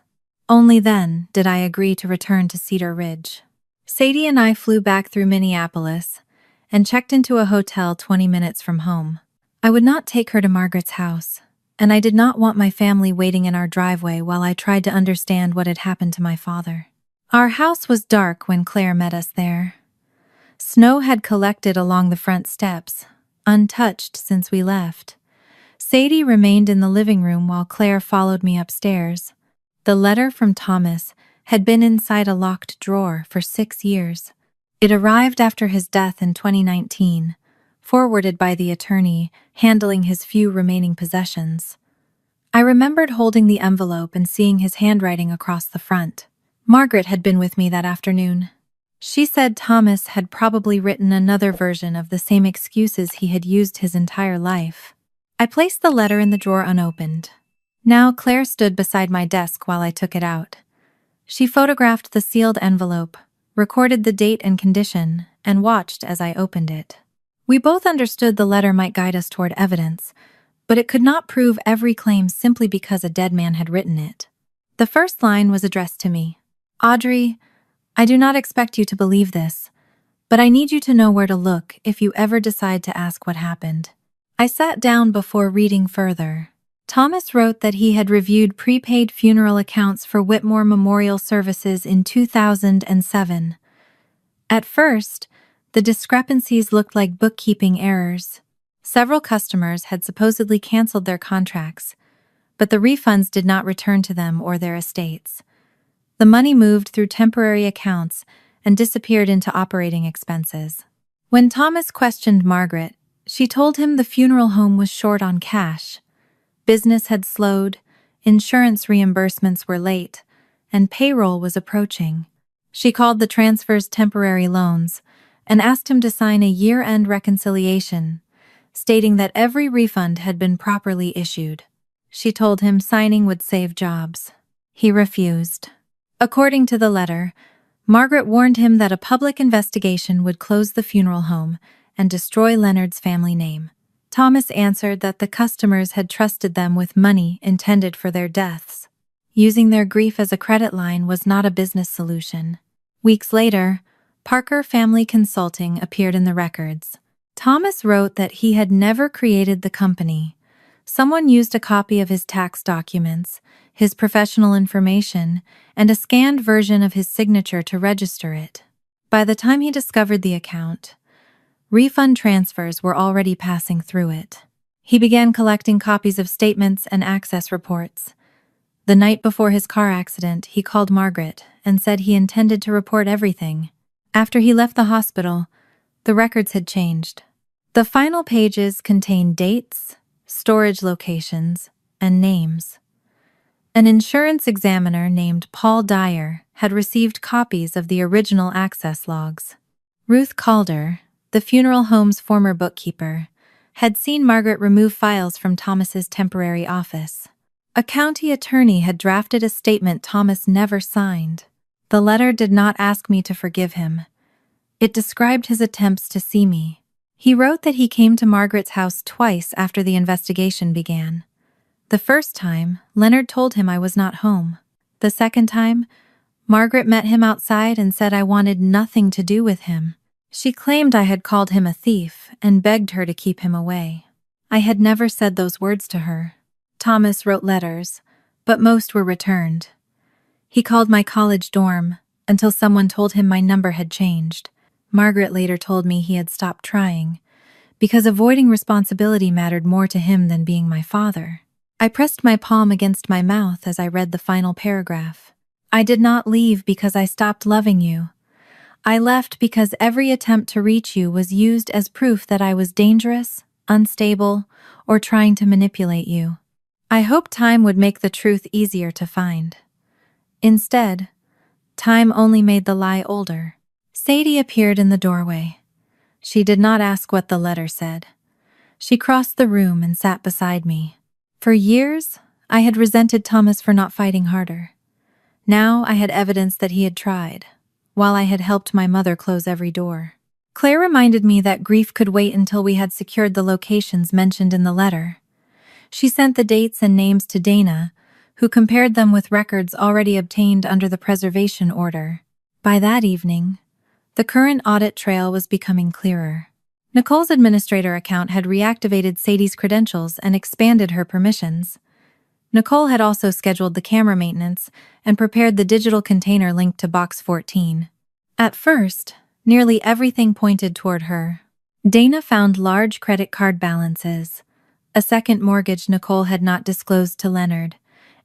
Only then did I agree to return to Cedar Ridge. Sadie and I flew back through Minneapolis and checked into a hotel 20 minutes from home. I would not take her to Margaret's house, and I did not want my family waiting in our driveway while I tried to understand what had happened to my father. Our house was dark when Claire met us there. Snow had collected along the front steps, untouched since we left. Sadie remained in the living room while Claire followed me upstairs. The letter from Thomas had been inside a locked drawer for 6 years. It arrived after his death in 2019, forwarded by the attorney handling his few remaining possessions. I remembered holding the envelope and seeing his handwriting across the front. Margaret had been with me that afternoon. She said Thomas had probably written another version of the same excuses he had used his entire life. I placed the letter in the drawer unopened. Now Claire stood beside my desk while I took it out. She photographed the sealed envelope, recorded the date and condition, and watched as I opened it. We both understood the letter might guide us toward evidence, but it could not prove every claim simply because a dead man had written it. The first line was addressed to me. Audrey, I do not expect you to believe this, but I need you to know where to look if you ever decide to ask what happened. I sat down before reading further. Thomas wrote that he had reviewed prepaid funeral accounts for Whitmore Memorial Services in 2007. At first, the discrepancies looked like bookkeeping errors. Several customers had supposedly canceled their contracts, but the refunds did not return to them or their estates. The money moved through temporary accounts and disappeared into operating expenses. When Thomas questioned Margaret, she told him the funeral home was short on cash. Business had slowed, insurance reimbursements were late, and payroll was approaching. She called the transfers temporary loans and asked him to sign a year-end reconciliation, stating that every refund had been properly issued. She told him signing would save jobs. He refused. According to the letter, Margaret warned him that a public investigation would close the funeral home and destroy Leonard's family name. Thomas answered that the customers had trusted them with money intended for their deaths. Using their grief as a credit line was not a business solution. Weeks later, Parker Family Consulting appeared in the records. Thomas wrote that he had never created the company. Someone used a copy of his tax documents, his professional information, and a scanned version of his signature to register it. By the time he discovered the account, refund transfers were already passing through it. He began collecting copies of statements and access reports. The night before his car accident, he called Margaret and said he intended to report everything. After he left the hospital, the records had changed. The final pages contained dates, storage locations, and names. An insurance examiner named Paul Dyer had received copies of the original access logs. Ruth Calder, the funeral home's former bookkeeper, had seen Margaret remove files from Thomas's temporary office. A county attorney had drafted a statement Thomas never signed. The letter did not ask me to forgive him. It described his attempts to see me. He wrote that he came to Margaret's house twice after the investigation began. The first time, Leonard told him I was not home. The second time, Margaret met him outside and said I wanted nothing to do with him. She claimed I had called him a thief and begged her to keep him away. I had never said those words to her. Thomas wrote letters, but most were returned. He called my college dorm until someone told him my number had changed. Margaret later told me he had stopped trying because avoiding responsibility mattered more to him than being my father. I pressed my palm against my mouth as I read the final paragraph. I did not leave because I stopped loving you. I left because every attempt to reach you was used as proof that I was dangerous, unstable, or trying to manipulate you. I hoped time would make the truth easier to find. Instead, time only made the lie older. Sadie appeared in the doorway. She did not ask what the letter said. She crossed the room and sat beside me. For years, I had resented Thomas for not fighting harder. Now I had evidence that he had tried, while I had helped my mother close every door. Claire reminded me that grief could wait until we had secured the locations mentioned in the letter. She sent the dates and names to Dana, who compared them with records already obtained under the preservation order. By that evening, the current audit trail was becoming clearer. Nicole's administrator account had reactivated Sadie's credentials and expanded her permissions. Nicole had also scheduled the camera maintenance and prepared the digital container linked to Box 14. At first, nearly everything pointed toward her. Dana found large credit card balances, a second mortgage Nicole had not disclosed to Leonard,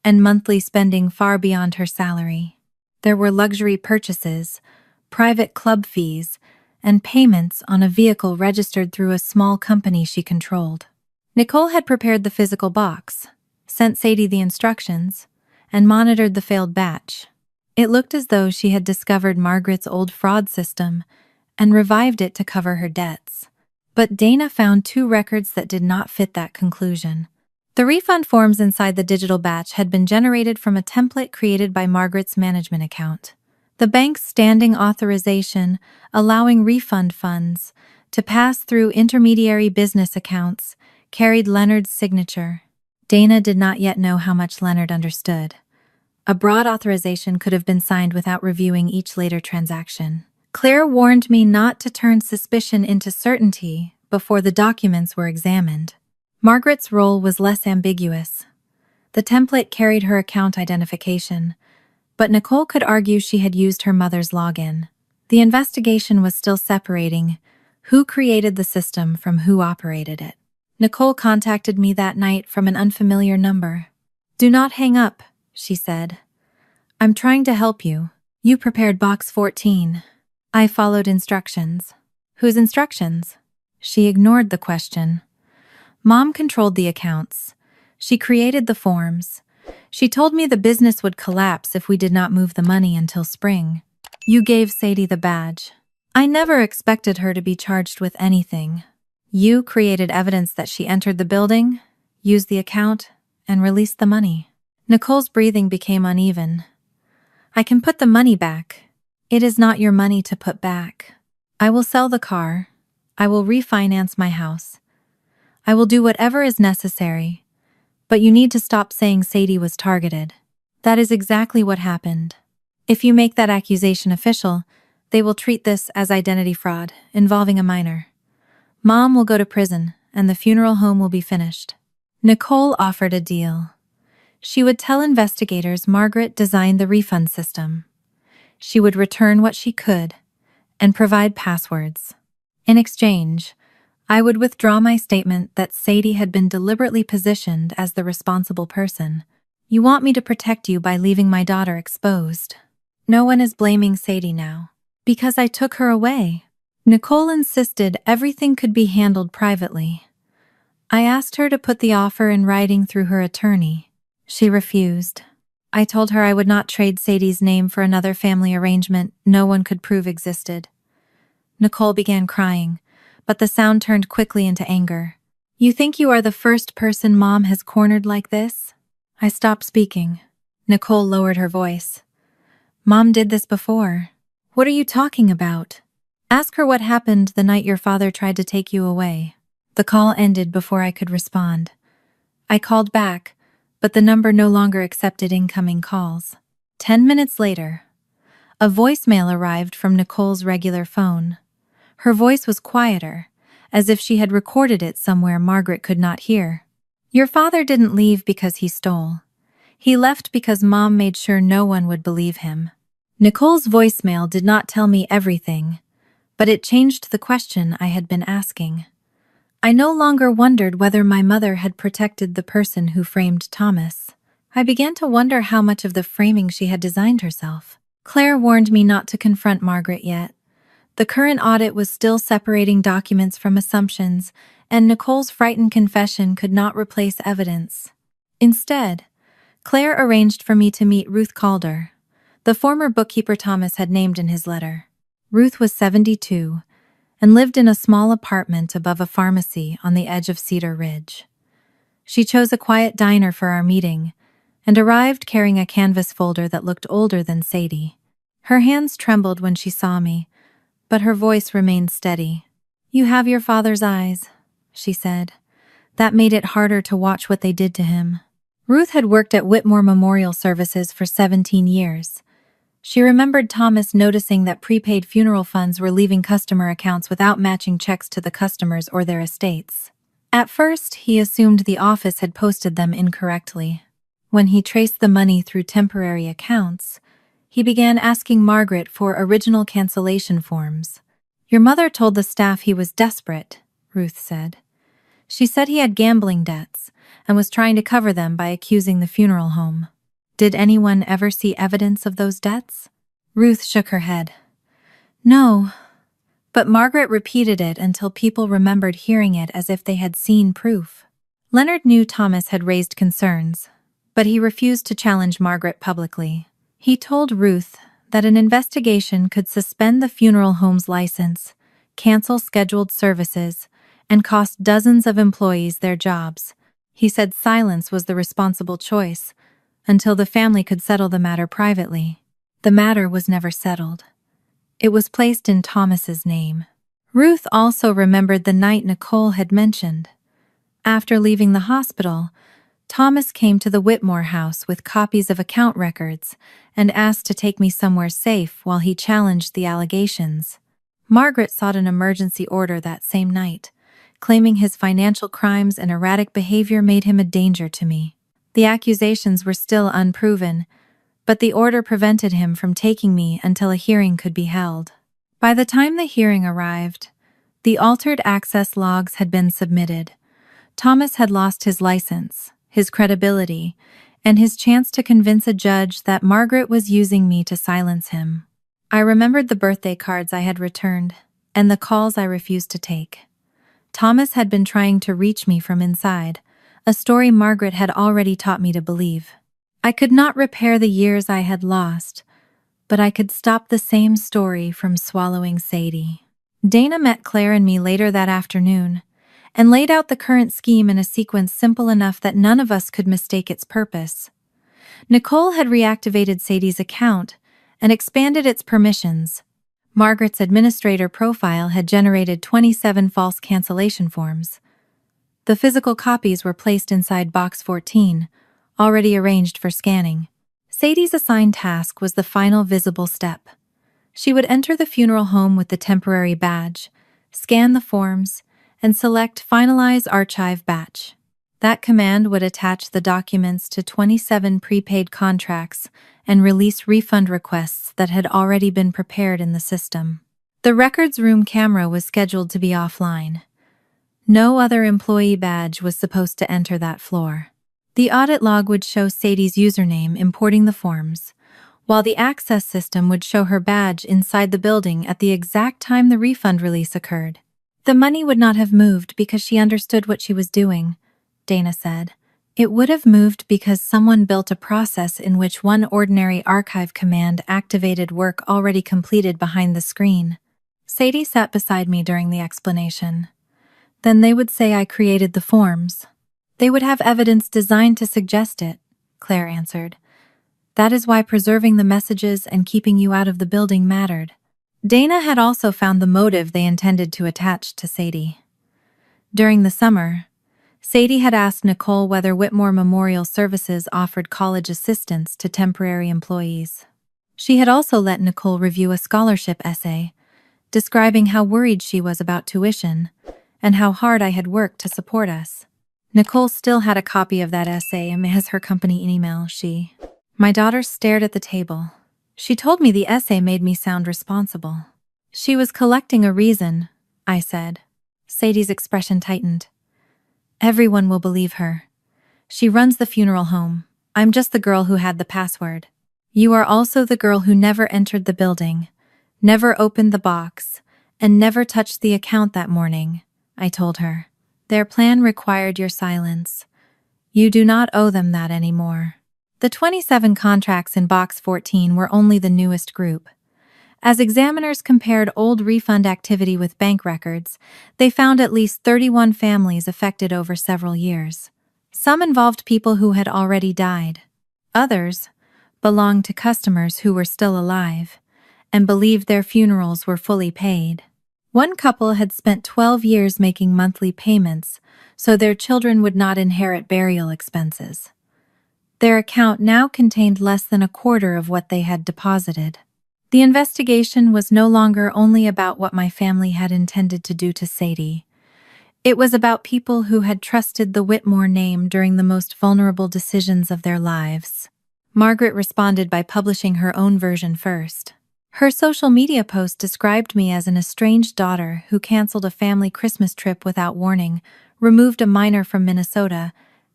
and monthly spending far beyond her salary. There were luxury purchases, private club fees, and payments on a vehicle registered through a small company she controlled. Nicole had prepared the physical box, sent Sadie the instructions, and monitored the failed batch. It looked as though she had discovered Margaret's old fraud system and revived it to cover her debts. But Dana found 2 records that did not fit that conclusion. The refund forms inside the digital batch had been generated from a template created by Margaret's management account. The bank's standing authorization allowing refund funds to pass through intermediary business accounts carried Leonard's signature. Dana did not yet know how much Leonard understood. A broad authorization could have been signed without reviewing each later transaction. Claire warned me not to turn suspicion into certainty before the documents were examined. Margaret's role was less ambiguous. The template carried her account identification, but Nicole could argue she had used her mother's login. The investigation was still separating who created the system from who operated it. Nicole contacted me that night from an unfamiliar number. "Do not hang up," she said. "I'm trying to help you. You prepared Box 14. I followed instructions." "Whose instructions?" She ignored the question. "Mom controlled the accounts. She created the forms. She told me the business would collapse if we did not move the money until spring. You gave Sadie the badge. I never expected her to be charged with anything. You created evidence that she entered the building, used the account, and released the money." Nicole's breathing became uneven. "I can put the money back. It is not your money to put back. I will sell the car. I will refinance my house. I will do whatever is necessary. But you need to stop saying Sadie was targeted. That is exactly what happened. If you make that accusation official, they will treat this as identity fraud involving a minor. Mom will go to prison, and the funeral home will be finished." Nicole offered a deal. She would tell investigators Margaret designed the refund system. She would return what she could and provide passwords. In exchange, I would withdraw my statement that Sadie had been deliberately positioned as the responsible person. "You want me to protect you by leaving my daughter exposed. No one is blaming Sadie now, because I took her away." Nicole insisted everything could be handled privately. I asked her to put the offer in writing through her attorney. She refused. I told her I would not trade Sadie's name for another family arrangement no one could prove existed. Nicole began crying, but the sound turned quickly into anger. "You think you are the first person Mom has cornered like this?" I stopped speaking. Nicole lowered her voice. "Mom did this before. What are you talking about? Ask her what happened the night your father tried to take you away." The call ended before I could respond. I called back, but the number no longer accepted incoming calls. 10 minutes later, a voicemail arrived from Nicole's regular phone. Her voice was quieter, as if she had recorded it somewhere Margaret could not hear. "Your father didn't leave because he stole. He left because Mom made sure no one would believe him." Nicole's voicemail did not tell me everything, but it changed the question I had been asking. I no longer wondered whether my mother had protected the person who framed Thomas. I began to wonder how much of the framing she had designed herself. Claire warned me not to confront Margaret yet. The current audit was still separating documents from assumptions, and Nicole's frightened confession could not replace evidence. Instead, Claire arranged for me to meet Ruth Calder, the former bookkeeper Thomas had named in his letter. Ruth was 72 and lived in a small apartment above a pharmacy on the edge of Cedar Ridge. She chose a quiet diner for our meeting and arrived carrying a canvas folder that looked older than Sadie. Her hands trembled when she saw me, but her voice remained steady. "You have your father's eyes," she said. That made it harder to watch what they did to him. Ruth had worked at Whitmore Memorial Services for 17 years. She remembered Thomas noticing that prepaid funeral funds were leaving customer accounts without matching checks to the customers or their estates. At first, he assumed the office had posted them incorrectly. When he traced the money through temporary accounts, he began asking Margaret for original cancellation forms. "Your mother told the staff he was desperate," Ruth said. "She said he had gambling debts and was trying to cover them by accusing the funeral home. Did anyone ever see evidence of those debts?" Ruth shook her head. "No, but Margaret repeated it until people remembered hearing it as if they had seen proof." Leonard knew Thomas had raised concerns, but he refused to challenge Margaret publicly. He told Ruth that an investigation could suspend the funeral home's license, cancel scheduled services, and cost dozens of employees their jobs. He said silence was the responsible choice, until the family could settle the matter privately. The matter was never settled. It was placed in Thomas's name. Ruth also remembered the night Nicole had mentioned. After leaving the hospital, Thomas came to the Whitmore house with copies of account records and asked to take me somewhere safe while he challenged the allegations. Margaret sought an emergency order that same night, claiming his financial crimes and erratic behavior made him a danger to me. The accusations were still unproven, but the order prevented him from taking me until a hearing could be held. By the time the hearing arrived, the altered access logs had been submitted. Thomas had lost his license, his credibility, and his chance to convince a judge that Margaret was using me to silence him. I remembered the birthday cards I had returned and the calls I refused to take. Thomas had been trying to reach me from inside, a story Margaret had already taught me to believe. I could not repair the years I had lost, but I could stop the same story from swallowing Sadie. Dana met Claire and me later that afternoon and laid out the current scheme in a sequence simple enough that none of us could mistake its purpose. Nicole had reactivated Sadie's account and expanded its permissions. Margaret's administrator profile had generated 27 false cancellation forms. The physical copies were placed inside Box 14, already arranged for scanning. Sadie's assigned task was the final visible step. She would enter the funeral home with the temporary badge, scan the forms, and select Finalize Archive Batch. That command would attach the documents to 27 prepaid contracts and release refund requests that had already been prepared in the system. The records room camera was scheduled to be offline. No other employee badge was supposed to enter that floor. The audit log would show Sadie's username importing the forms, while the access system would show her badge inside the building at the exact time the refund release occurred. The money would not have moved because she understood what she was doing, Dana said. It would have moved because someone built a process in which one ordinary archive command activated work already completed behind the screen. Sadie sat beside me during the explanation. Then they would say I created the forms. They would have evidence designed to suggest it, Claire answered. That is why preserving the messages and keeping you out of the building mattered. Dana had also found the motive they intended to attach to Sadie. During the summer, Sadie had asked Nicole whether Whitmore Memorial Services offered college assistance to temporary employees. She had also let Nicole review a scholarship essay, describing how worried she was about tuition and how hard I had worked to support us. Nicole still had a copy of that essay as her company email. My daughter stared at the table. She told me the essay made me sound responsible. She was collecting a reason, I said. Sadie's expression tightened. Everyone will believe her. She runs the funeral home. I'm just the girl who had the password. You are also the girl who never entered the building, never opened the box, and never touched the account that morning, I told her. Their plan required your silence. You do not owe them that anymore. The 27 contracts in Box 14 were only the newest group. As examiners compared old refund activity with bank records, they found at least 31 families affected over several years. Some involved people who had already died. Others belonged to customers who were still alive and believed their funerals were fully paid. One couple had spent 12 years making monthly payments so their children would not inherit burial expenses. Their account now contained less than a quarter of what they had deposited. The investigation was no longer only about what my family had intended to do to Sadie. It was about people who had trusted the Whitmore name during the most vulnerable decisions of their lives. Margaret responded by publishing her own version first. Her social media post described me as an estranged daughter who canceled a family Christmas trip without warning, removed a minor from Minnesota,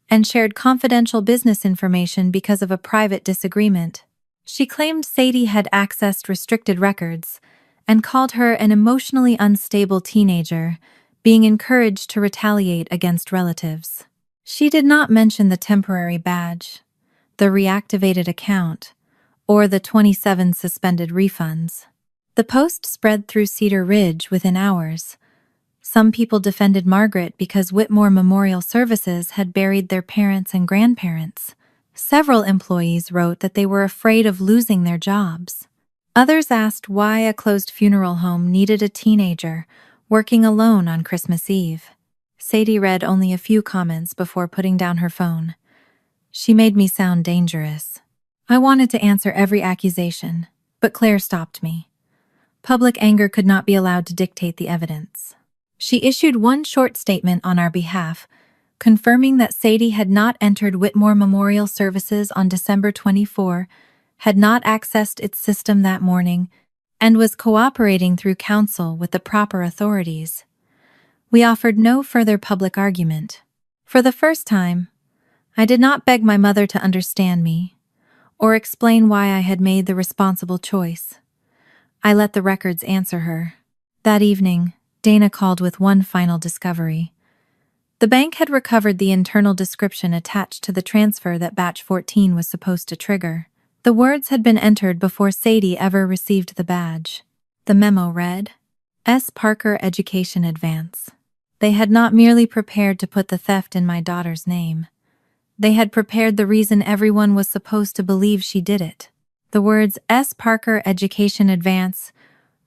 and shared confidential business information because of a private disagreement. She claimed Sadie had accessed restricted records and called her an emotionally unstable teenager, being encouraged to retaliate against relatives. She did not mention the temporary badge, the reactivated account, or the 27 suspended refunds. The post spread through Cedar Ridge within hours. Some people defended Margaret because Whitmore Memorial Services had buried their parents and grandparents. Several employees wrote that they were afraid of losing their jobs. Others asked why a closed funeral home needed a teenager working alone on Christmas Eve. Sadie read only a few comments before putting down her phone. She made me sound dangerous. I wanted to answer every accusation, but Claire stopped me. Public anger could not be allowed to dictate the evidence. She issued one short statement on our behalf, confirming that Sadie had not entered Whitmore Memorial Services on December 24, had not accessed its system that morning, and was cooperating through counsel with the proper authorities. We offered no further public argument. For the first time, I did not beg my mother to understand me or explain why I had made the responsible choice. I let the records answer her. That evening, Dana called with one final discovery. The bank had recovered the internal description attached to the transfer that batch 14 was supposed to trigger. The words had been entered before Sadie ever received the badge. The memo read, S. Parker Education Advance. They had not merely prepared to put the theft in my daughter's name. They had prepared the reason everyone was supposed to believe she did it. The words S. Parker Education Advance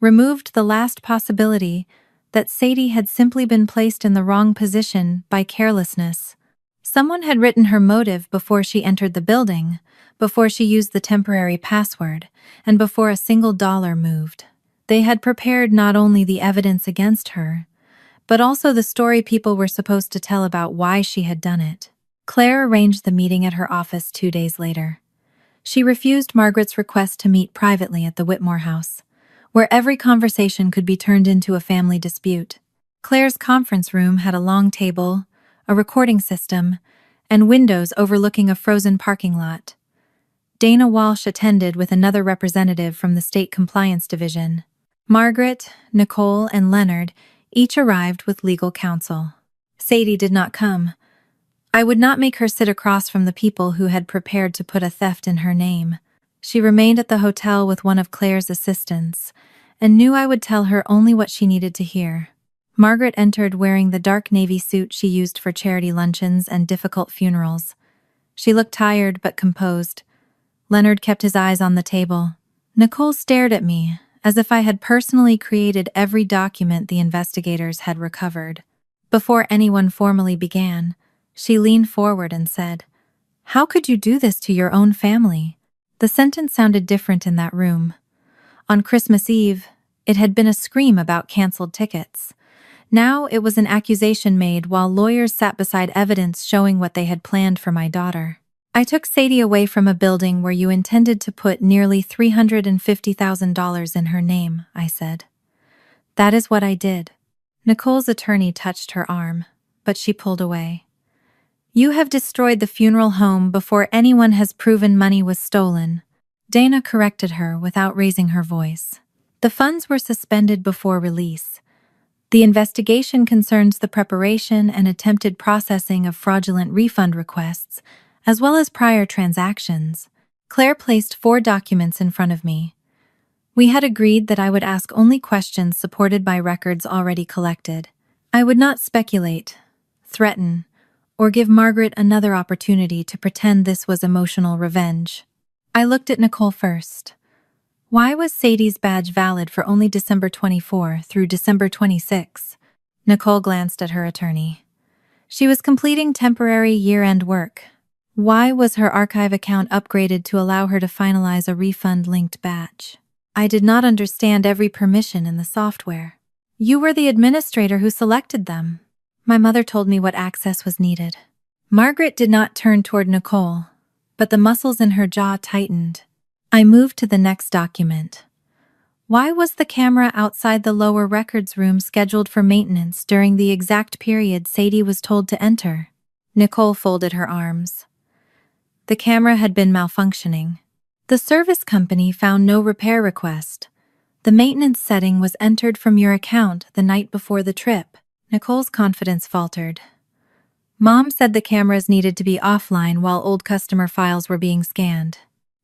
removed the last possibility that Sadie had simply been placed in the wrong position by carelessness. Someone had written her motive before she entered the building, before she used the temporary password, and before a single dollar moved. They had prepared not only the evidence against her, but also the story people were supposed to tell about why she had done it. Claire arranged the meeting at her office 2 days later. She refused Margaret's request to meet privately at the Whitmore house, where every conversation could be turned into a family dispute. Claire's conference room had a long table, a recording system, and windows overlooking a frozen parking lot. Dana Walsh attended with another representative from the State Compliance Division. Margaret, Nicole, and Leonard each arrived with legal counsel. Sadie did not come. I would not make her sit across from the people who had prepared to put a theft in her name. She remained at the hotel with one of Claire's assistants, and knew I would tell her only what she needed to hear. Margaret entered wearing the dark navy suit she used for charity luncheons and difficult funerals. She looked tired but composed. Leonard kept his eyes on the table. Nicole stared at me, as if I had personally created every document the investigators had recovered. Before anyone formally began, she leaned forward and said, "How could you do this to your own family?" The sentence sounded different in that room. On Christmas Eve, it had been a scream about canceled tickets. Now it was an accusation made while lawyers sat beside evidence showing what they had planned for my daughter. I took Sadie away from a building where you intended to put nearly $350,000 in her name, I said. That is what I did. Nicole's attorney touched her arm, but she pulled away. You have destroyed the funeral home before anyone has proven money was stolen. Dana corrected her without raising her voice. The funds were suspended before release. The investigation concerns the preparation and attempted processing of fraudulent refund requests, as well as prior transactions. Claire placed 4 documents in front of me. We had agreed that I would ask only questions supported by records already collected. I would not speculate, threaten, or give Margaret another opportunity to pretend this was emotional revenge. I looked at Nicole first. Why was Sadie's badge valid for only December 24 through December 26? Nicole glanced at her attorney. She was completing temporary year-end work. Why was her archive account upgraded to allow her to finalize a refund-linked badge? I did not understand every permission in the software. You were the administrator who selected them. My mother told me what access was needed. Margaret did not turn toward Nicole, but the muscles in her jaw tightened. I moved to the next document. Why was the camera outside the lower records room scheduled for maintenance during the exact period Sadie was told to enter? Nicole folded her arms. The camera had been malfunctioning. The service company found no repair request. The maintenance setting was entered from your account the night before the trip. Nicole's confidence faltered. Mom said the cameras needed to be offline while old customer files were being scanned.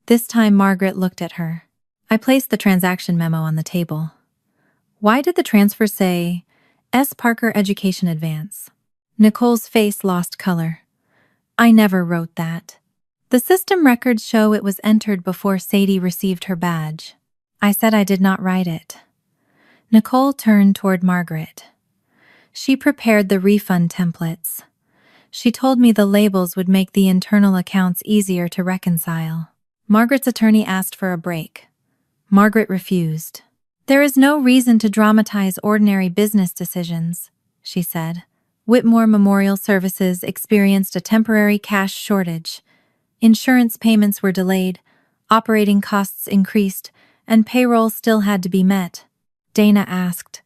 This time Margaret looked at her. I placed the transaction memo on the table. Why did the transfer say, S. Parker Education Advance? Nicole's face lost color. I never wrote that. The system records show it was entered before Sadie received her badge. I said I did not write it. Nicole turned toward Margaret. She prepared the refund templates. She told me the labels would make the internal accounts easier to reconcile. Margaret's attorney asked for a break. Margaret refused. There is no reason to dramatize ordinary business decisions, she said. Whitmore Memorial Services experienced a temporary cash shortage. Insurance payments were delayed, operating costs increased, and payroll still had to be met. Dana asked,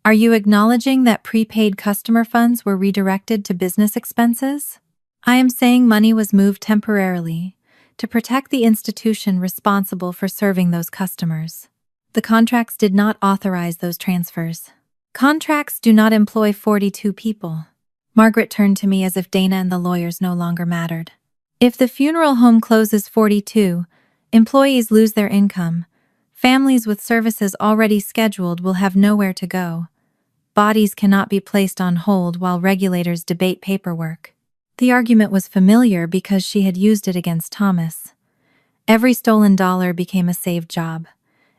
"Are you acknowledging that prepaid customer funds were redirected to business expenses?" I am saying money was moved temporarily to protect the institution responsible for serving those customers. The contracts did not authorize those transfers. Contracts do not employ 42 people. Margaret turned to me as if Dana and the lawyers no longer mattered. If the funeral home closes 42, employees lose their income. Families with services already scheduled will have nowhere to go. Bodies cannot be placed on hold while regulators debate paperwork. The argument was familiar because she had used it against Thomas. Every stolen dollar became a saved job.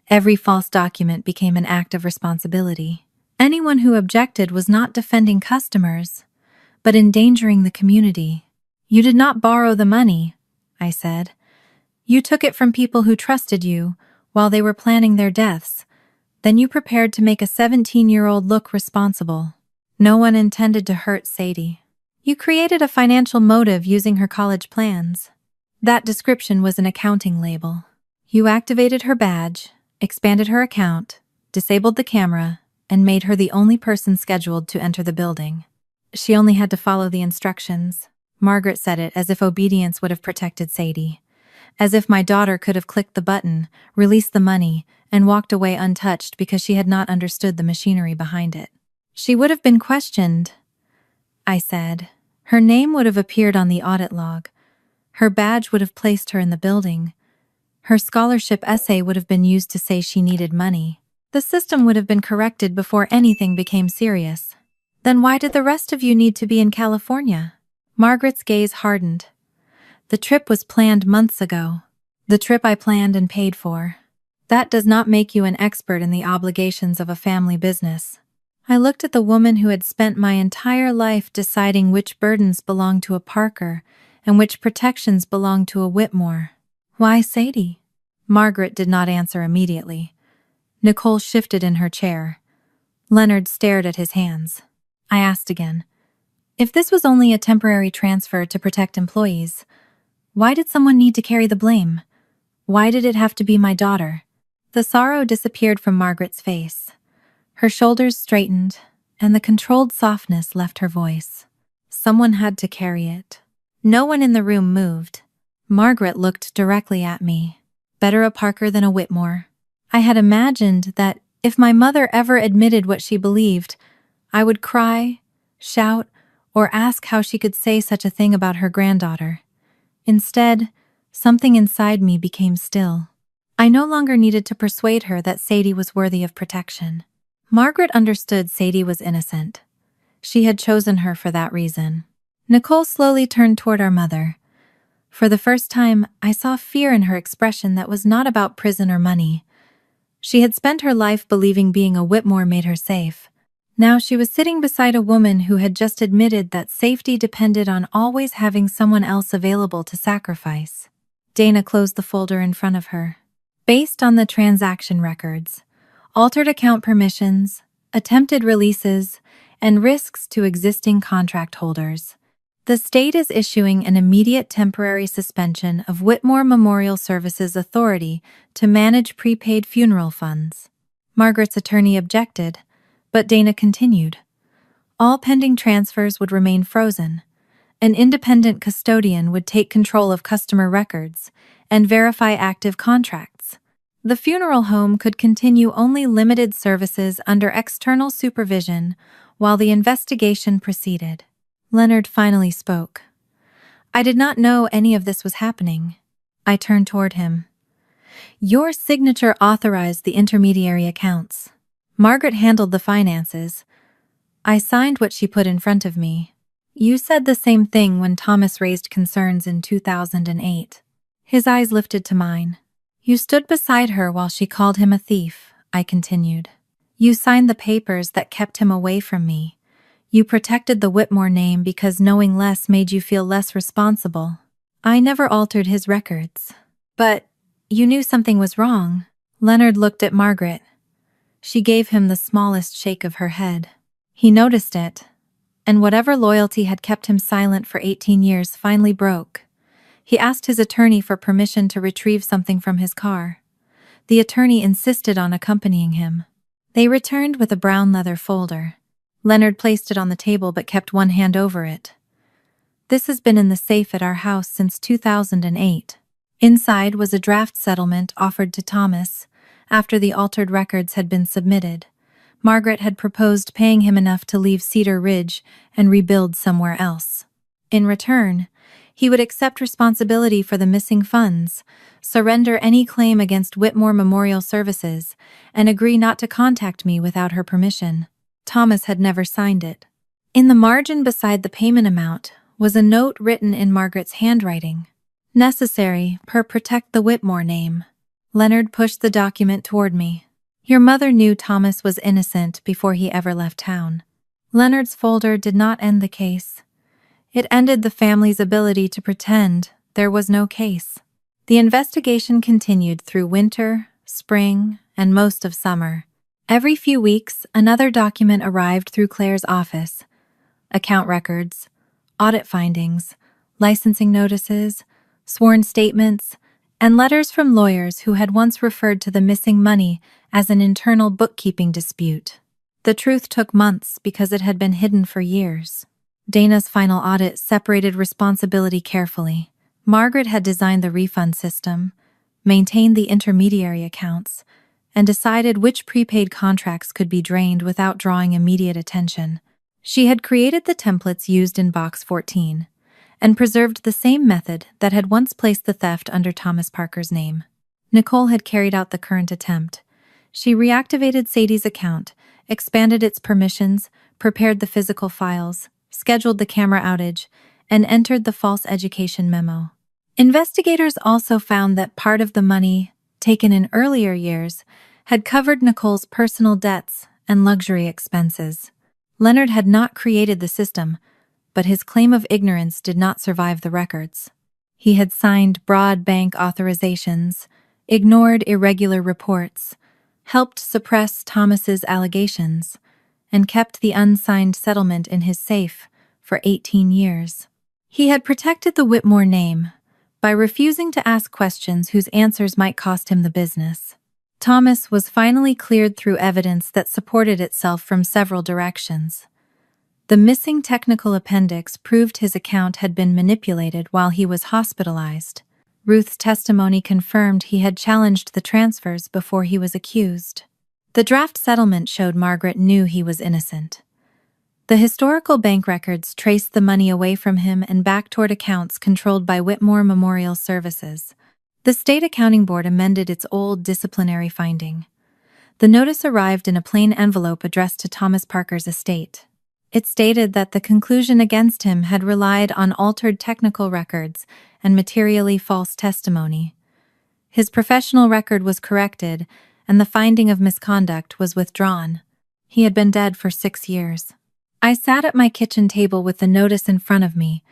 Every false document became an act of responsibility. Anyone who objected was not defending customers, but endangering the community. You did not borrow the money, I said. You took it from people who trusted you while they were planning their deaths. Then you prepared to make a 17-year-old look responsible. No one intended to hurt Sadie. You created a financial motive using her college plans. That description was an accounting label. You activated her badge, expanded her account, disabled the camera, and made her the only person scheduled to enter the building. She only had to follow the instructions. Margaret said it as if obedience would have protected Sadie. As if my daughter could have clicked the button, released the money, and walked away untouched because she had not understood the machinery behind it. She would have been questioned, I said. Her name would have appeared on the audit log. Her badge would have placed her in the building. Her scholarship essay would have been used to say she needed money. The system would have been corrected before anything became serious. Then why did the rest of you need to be in California? Margaret's gaze hardened. The trip was planned months ago. The trip I planned and paid for. That does not make you an expert in the obligations of a family business. I looked at the woman who had spent my entire life deciding which burdens belonged to a Parker and which protections belonged to a Whitmore. Why Sadie? Margaret did not answer immediately. Nicole shifted in her chair. Leonard stared at his hands. I asked again. If this was only a temporary transfer to protect employees, why did someone need to carry the blame? Why did it have to be my daughter? The sorrow disappeared from Margaret's face. Her shoulders straightened, and the controlled softness left her voice. Someone had to carry it. No one in the room moved. Margaret looked directly at me. Better a Parker than a Whitmore. I had imagined that if my mother ever admitted what she believed, I would cry, shout, or ask how she could say such a thing about her granddaughter. Instead, something inside me became still. I no longer needed to persuade her that Sadie was worthy of protection. Margaret understood Sadie was innocent. She had chosen her for that reason. Nicole slowly turned toward our mother. For the first time, I saw fear in her expression that was not about prison or money. She had spent her life believing being a Whitmore made her safe. Now she was sitting beside a woman who had just admitted that safety depended on always having someone else available to sacrifice. Dana closed the folder in front of her. Based on the transaction records, altered account permissions, attempted releases, and risks to existing contract holders, the state is issuing an immediate temporary suspension of Whitmore Memorial Services Authority to manage prepaid funeral funds. Margaret's attorney objected, but Dana continued. All pending transfers would remain frozen. An independent custodian would take control of customer records and verify active contracts. The funeral home could continue only limited services under external supervision while the investigation proceeded. Leonard finally spoke. I did not know any of this was happening. I turned toward him. Your signature authorized the intermediary accounts. Margaret handled the finances. I signed what she put in front of me. You said the same thing when Thomas raised concerns in 2008. His eyes lifted to mine. You stood beside her while she called him a thief, I continued. You signed the papers that kept him away from me. You protected the Whitmore name because knowing less made you feel less responsible. I never altered his records. But you knew something was wrong. Leonard looked at Margaret. She gave him the smallest shake of her head. He noticed it, and whatever loyalty had kept him silent for 18 years finally broke. He asked his attorney for permission to retrieve something from his car. The attorney insisted on accompanying him. They returned with a brown leather folder. Leonard placed it on the table but kept one hand over it. This has been in the safe at our house since 2008. Inside was a draft settlement offered to Thomas after the altered records had been submitted. Margaret had proposed paying him enough to leave Cedar Ridge and rebuild somewhere else. In return, he would accept responsibility for the missing funds, surrender any claim against Whitmore Memorial Services, and agree not to contact me without her permission. Thomas had never signed it. In the margin beside the payment amount was a note written in Margaret's handwriting. Necessary per protect the Whitmore name. Leonard pushed the document toward me. Your mother knew Thomas was innocent before he ever left town. Leonard's folder did not end the case. It ended the family's ability to pretend there was no case. The investigation continued through winter, spring, and most of summer. Every few weeks, another document arrived through Claire's office. Account records, audit findings, licensing notices, sworn statements, and letters from lawyers who had once referred to the missing money as an internal bookkeeping dispute. The truth took months because it had been hidden for years. Dana's final audit separated responsibility carefully. Margaret had designed the refund system, maintained the intermediary accounts, and decided which prepaid contracts could be drained without drawing immediate attention. She had created the templates used in Box 14 and preserved the same method that had once placed the theft under Thomas Parker's name. Nicole had carried out the current attempt. She reactivated Sadie's account, expanded its permissions, prepared the physical files, scheduled the camera outage, and entered the false education memo. Investigators also found that part of the money, taken in earlier years, had covered Nicole's personal debts and luxury expenses. Leonard had not created the system, but his claim of ignorance did not survive the records. He had signed broad bank authorizations, ignored irregular reports, helped suppress Thomas's allegations, and kept the unsigned settlement in his safe for 18 years. He had protected the Whitmore name by refusing to ask questions whose answers might cost him the business. Thomas was finally cleared through evidence that supported itself from several directions. The missing technical appendix proved his account had been manipulated while he was hospitalized. Ruth's testimony confirmed he had challenged the transfers before he was accused. The draft settlement showed Margaret knew he was innocent. The historical bank records traced the money away from him and back toward accounts controlled by Whitmore Memorial Services. The State Accounting Board amended its old disciplinary finding. The notice arrived in a plain envelope addressed to Thomas Parker's estate. It stated that the conclusion against him had relied on altered technical records and materially false testimony. His professional record was corrected, and the finding of misconduct was withdrawn. He had been dead for 6 years. I sat at my kitchen table with the notice in front of me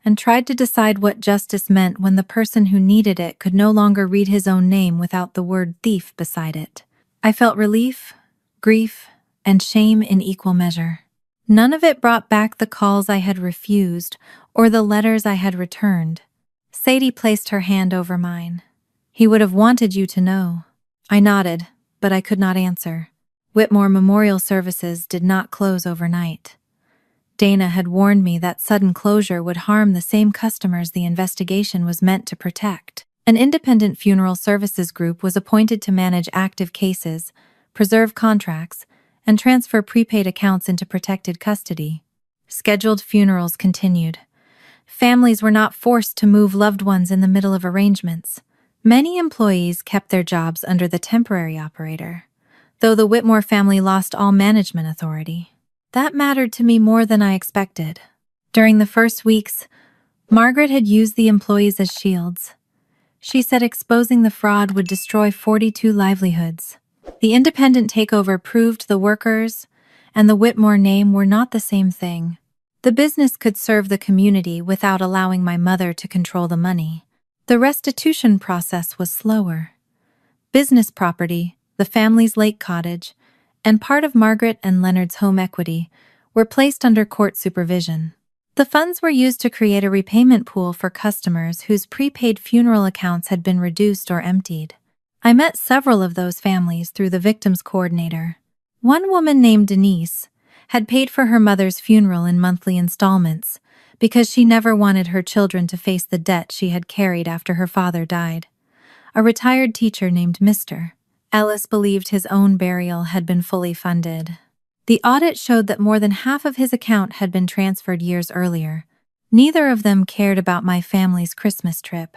and tried to decide what justice meant when the person who needed it could no longer read his own name without the word thief beside it. I felt relief, grief, and shame in equal measure. None of it brought back the calls I had refused or the letters I had returned. Sadie placed her hand over mine. "He would have wanted you to know." I nodded, but I could not answer. Whitmore Memorial Services did not close overnight. Dana had warned me that sudden closure would harm the same customers the investigation was meant to protect. An independent funeral services group was appointed to manage active cases, preserve contracts, and transfer prepaid accounts into protected custody. Scheduled funerals continued. Families were not forced to move loved ones in the middle of arrangements. Many employees kept their jobs under the temporary operator, though the Whitmore family lost all management authority. That mattered to me more than I expected. During the first weeks, Margaret had used the employees as shields. She said exposing the fraud would destroy 42 livelihoods. The independent takeover proved the workers and the Whitmore name were not the same thing. The business could serve the community without allowing my mother to control the money. The restitution process was slower. Business property, the family's lake cottage, and part of Margaret and Leonard's home equity were placed under court supervision. The funds were used to create a repayment pool for customers whose prepaid funeral accounts had been reduced or emptied. I met several of those families through the victims coordinator. One woman named Denise had paid for her mother's funeral in monthly installments because she never wanted her children to face the debt she had carried after her father died. A retired teacher named Mr. Ellis believed his own burial had been fully funded. The audit showed that more than half of his account had been transferred years earlier. Neither of them cared about my family's Christmas trip.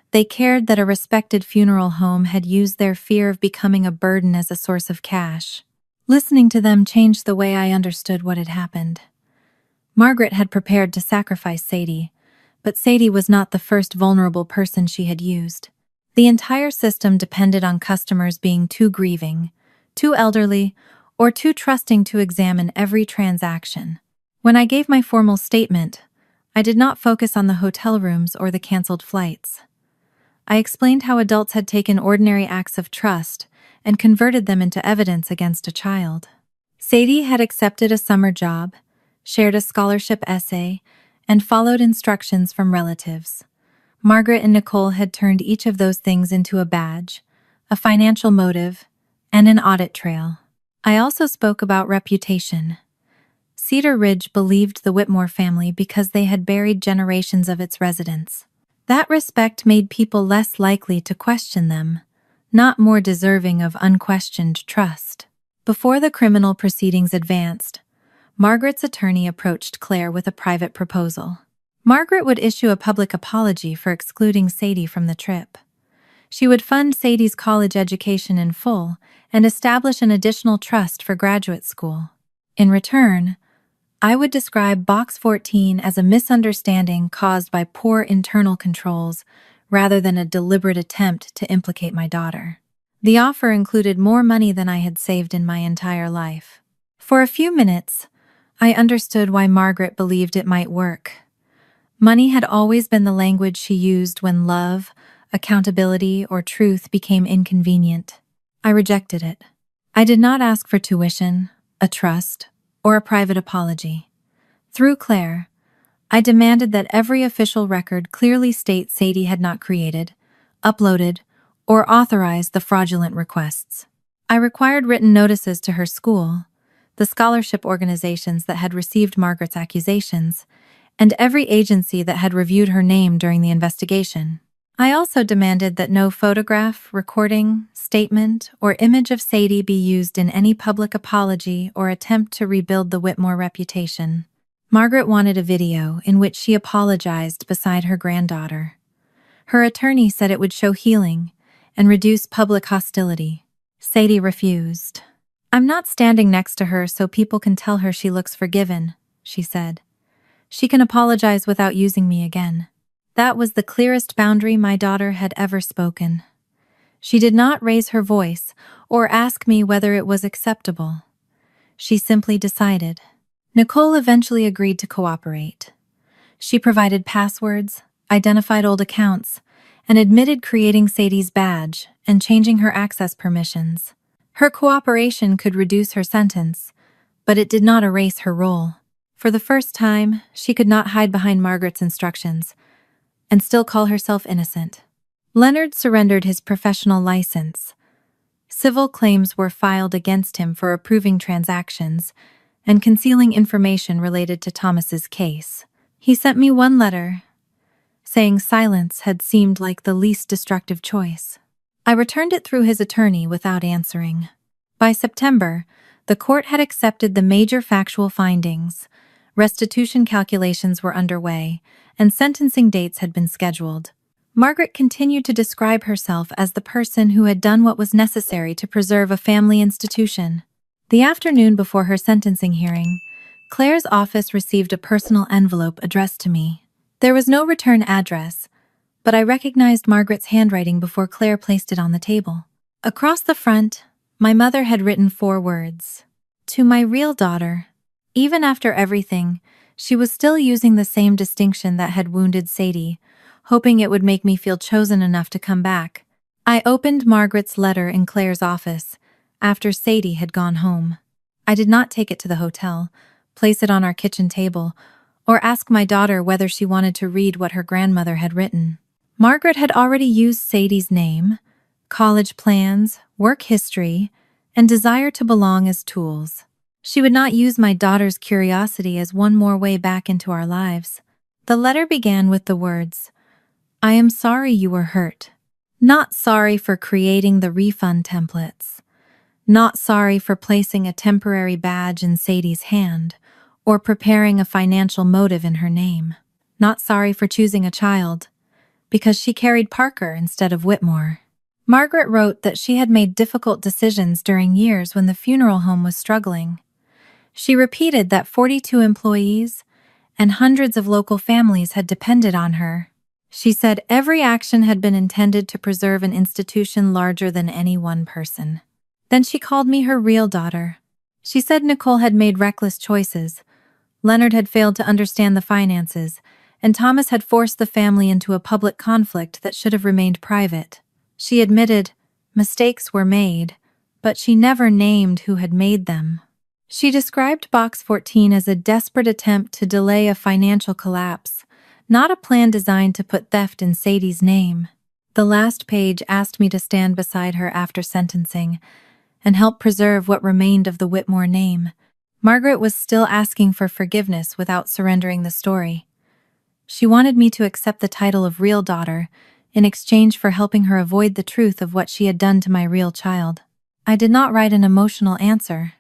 They cared that a respected funeral home had used their fear of becoming a burden as a source of cash. Listening to them changed the way I understood what had happened. Margaret had prepared to sacrifice Sadie, but Sadie was not the first vulnerable person she had used. The entire system depended on customers being too grieving, too elderly, or too trusting to examine every transaction. When I gave my formal statement, I did not focus on the hotel rooms or the canceled flights. I explained how adults had taken ordinary acts of trust and converted them into evidence against a child. Sadie had accepted a summer job, shared a scholarship essay, and followed instructions from relatives. Margaret and Nicole had turned each of those things into a badge, a financial motive, and an audit trail. I also spoke about reputation. Cedar Ridge believed the Whitmore family because they had buried generations of its residents. That respect made people less likely to question them, not more deserving of unquestioned trust. Before the criminal proceedings advanced, Margaret's attorney approached Claire with a private proposal. Margaret would issue a public apology for excluding Sadie from the trip. She would fund Sadie's college education in full and establish an additional trust for graduate school. In return, I would describe Box 14 as a misunderstanding caused by poor internal controls rather than a deliberate attempt to implicate my daughter. The offer included more money than I had saved in my entire life. For a few minutes, I understood why Margaret believed it might work. Money had always been the language she used when love, accountability, or truth became inconvenient. I rejected it. I did not ask for tuition, a trust, or a private apology. Through Claire, I demanded that every official record clearly state Sadie had not created, uploaded, or authorized the fraudulent requests. I required written notices to her school, the scholarship organizations that had received Margaret's accusations, and every agency that had reviewed her name during the investigation. I also demanded that no photograph, recording, statement, or image of Sadie be used in any public apology or attempt to rebuild the Whitmore reputation. Margaret wanted a video in which she apologized beside her granddaughter. Her attorney said it would show healing and reduce public hostility. Sadie refused. "I'm not standing next to her so people can tell her she looks forgiven," she said. "She can apologize without using me again." That was the clearest boundary my daughter had ever spoken. She did not raise her voice or ask me whether it was acceptable. She simply decided. Nicole eventually agreed to cooperate. She provided passwords, identified old accounts, and admitted creating Sadie's badge and changing her access permissions. Her cooperation could reduce her sentence, but it did not erase her role. For the first time, she could not hide behind Margaret's instructions and still call herself innocent. Leonard surrendered his professional license. Civil claims were filed against him for approving transactions and concealing information related to Thomas's case. He sent me one letter, saying silence had seemed like the least destructive choice. I returned it through his attorney without answering. By September, the court had accepted the major factual findings. Restitution calculations were underway, and sentencing dates had been scheduled. Margaret continued to describe herself as the person who had done what was necessary to preserve a family institution. The afternoon before her sentencing hearing, Claire's office received a personal envelope addressed to me. There was no return address, but I recognized Margaret's handwriting before Claire placed it on the table. Across the front, my mother had written 4 words. "To my real daughter." Even after everything, she was still using the same distinction that had wounded Sadie, hoping it would make me feel chosen enough to come back. I opened Margaret's letter in Claire's office after Sadie had gone home. I did not take it to the hotel, place it on our kitchen table, or ask my daughter whether she wanted to read what her grandmother had written. Margaret had already used Sadie's name, college plans, work history, and desire to belong as tools. She would not use my daughter's curiosity as one more way back into our lives. The letter began with the words, "I am sorry you were hurt. Not sorry for creating the refund templates. Not sorry for placing a temporary badge in Sadie's hand or preparing a financial motive in her name. Not sorry for choosing a child because she carried Parker instead of Whitmore." Margaret wrote that she had made difficult decisions during years when the funeral home was struggling. She repeated that 42 employees and hundreds of local families had depended on her. She said every action had been intended to preserve an institution larger than any one person. Then she called me her real daughter. She said Nicole had made reckless choices. Leonard had failed to understand the finances, and Thomas had forced the family into a public conflict that should have remained private. She admitted mistakes were made, but she never named who had made them. She described Box 14 as a desperate attempt to delay a financial collapse, not a plan designed to put theft in Sadie's name. The last page asked me to stand beside her after sentencing and help preserve what remained of the Whitmore name. Margaret was still asking for forgiveness without surrendering the story. She wanted me to accept the title of real daughter in exchange for helping her avoid the truth of what she had done to my real child. I did not write an emotional answer.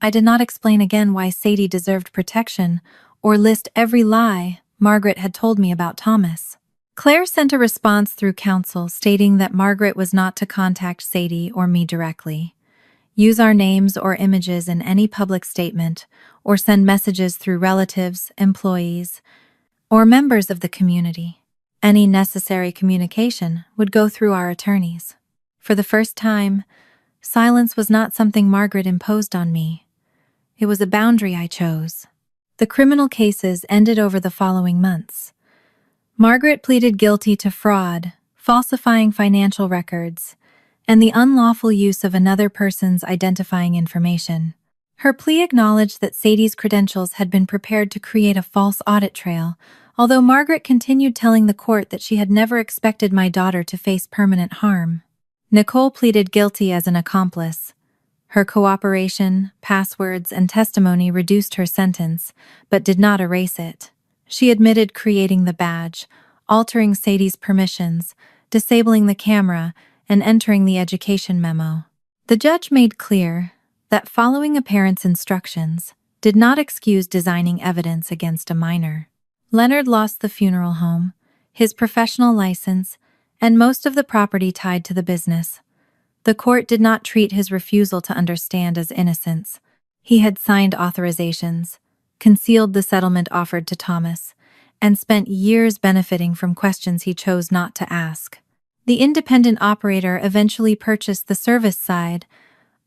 I did not explain again why Sadie deserved protection or list every lie Margaret had told me about Thomas. Claire sent a response through counsel stating that Margaret was not to contact Sadie or me directly, use our names or images in any public statement, or send messages through relatives, employees, or members of the community. Any necessary communication would go through our attorneys. For the first time, silence was not something Margaret imposed on me. It was a boundary I chose. The criminal cases ended over the following months. Margaret pleaded guilty to fraud, falsifying financial records, and the unlawful use of another person's identifying information. Her plea acknowledged that Sadie's credentials had been prepared to create a false audit trail, although Margaret continued telling the court that she had never expected my daughter to face permanent harm. Nicole pleaded guilty as an accomplice. Her cooperation, passwords, and testimony reduced her sentence, but did not erase it. She admitted creating the badge, altering Sadie's permissions, disabling the camera, and entering the education memo. The judge made clear that following a parent's instructions did not excuse designing evidence against a minor. Leonard lost the funeral home, his professional license, and most of the property tied to the business. The court did not treat his refusal to understand as innocence. He had signed authorizations, concealed the settlement offered to Thomas, and spent years benefiting from questions he chose not to ask. The independent operator eventually purchased the service side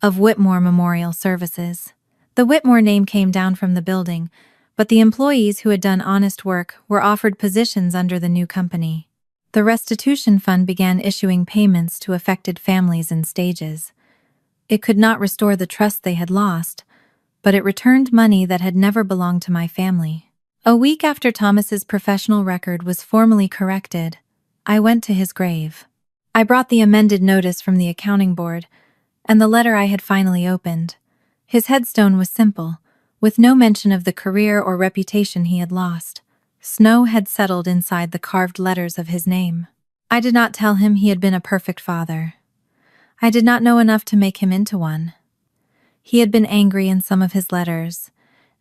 of Whitmore Memorial Services. The Whitmore name came down from the building, but the employees who had done honest work were offered positions under the new company. The restitution fund began issuing payments to affected families in stages. It could not restore the trust they had lost, but it returned money that had never belonged to my family. A week after Thomas's professional record was formally corrected, I went to his grave. I brought the amended notice from the accounting board and the letter I had finally opened. His headstone was simple, with no mention of the career or reputation he had lost. Snow had settled inside the carved letters of his name. I did not tell him he had been a perfect father. I did not know enough to make him into one. He had been angry in some of his letters,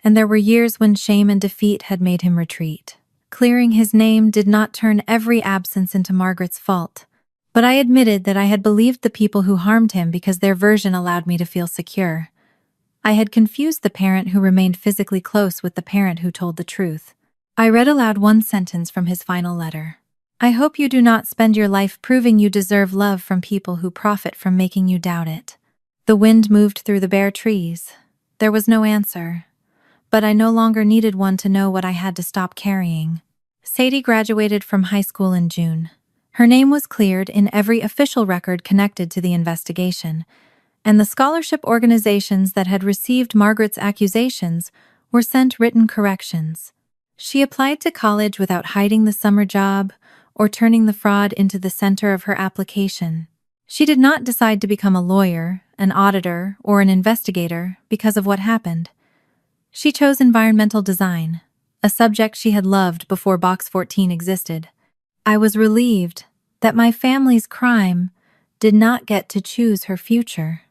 and there were years when shame and defeat had made him retreat. Clearing his name did not turn every absence into Margaret's fault, but I admitted that I had believed the people who harmed him because their version allowed me to feel secure. I had confused the parent who remained physically close with the parent who told the truth. I read aloud one sentence from his final letter. "I hope you do not spend your life proving you deserve love from people who profit from making you doubt it." The wind moved through the bare trees. There was no answer, but I no longer needed one to know what I had to stop carrying. Sadie graduated from high school in June. Her name was cleared in every official record connected to the investigation, and the scholarship organizations that had received Margaret's accusations were sent written corrections. She applied to college without hiding the summer job or turning the fraud into the center of her application. She did not decide to become a lawyer, an auditor, or an investigator because of what happened. She chose environmental design, a subject she had loved before Box 14 existed. I was relieved that my family's crime did not get to choose her future.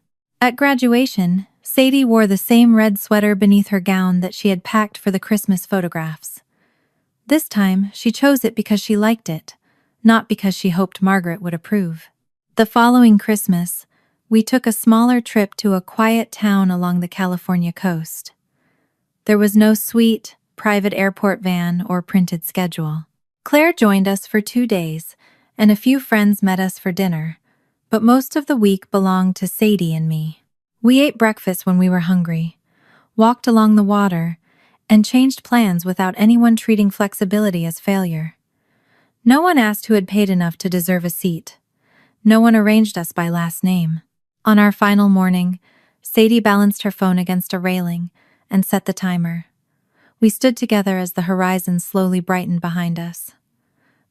At graduation, Sadie wore the same red sweater beneath her gown that she had packed for the Christmas photographs. This time, she chose it because she liked it, not because she hoped Margaret would approve. The following Christmas, we took a smaller trip to a quiet town along the California coast. There was no sweet, private airport van or printed schedule. Claire joined us for 2 days, and a few friends met us for dinner, but most of the week belonged to Sadie and me. We ate breakfast when we were hungry, walked along the water, and changed plans without anyone treating flexibility as failure. No one asked who had paid enough to deserve a seat. No one arranged us by last name. On our final morning, Sadie balanced her phone against a railing and set the timer. We stood together as the horizon slowly brightened behind us.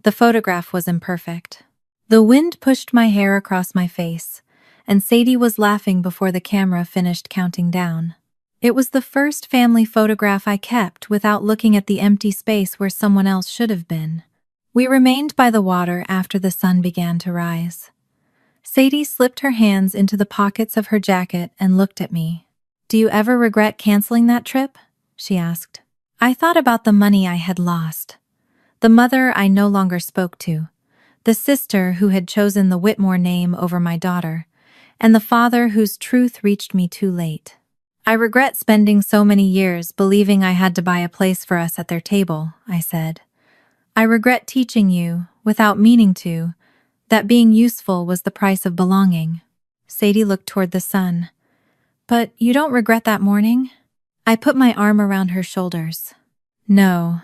The photograph was imperfect. The wind pushed my hair across my face, and Sadie was laughing before the camera finished counting down. It was the first family photograph I kept without looking at the empty space where someone else should have been. We remained by the water after the sun began to rise. Sadie slipped her hands into the pockets of her jacket and looked at me. "Do you ever regret canceling that trip?" she asked. I thought about the money I had lost, the mother I no longer spoke to, the sister who had chosen the Whitmore name over my daughter, and the father whose truth reached me too late. "I regret spending so many years believing I had to buy a place for us at their table," I said. "I regret teaching you, without meaning to, that being useful was the price of belonging." Sadie looked toward the sun. "But you don't regret that morning?" I put my arm around her shoulders. "No,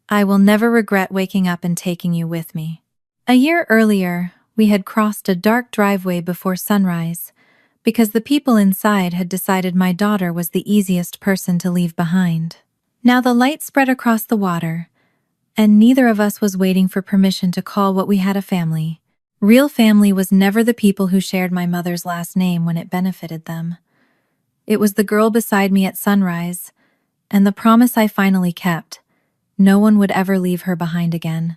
I will never regret waking up and taking you with me." A year earlier, we had crossed a dark driveway before sunrise because the people inside had decided my daughter was the easiest person to leave behind. Now the light spread across the water, and neither of us was waiting for permission to call what we had a family. Real family was never the people who shared my mother's last name when it benefited them. It was the girl beside me at sunrise, and the promise I finally kept: no one would ever leave her behind again.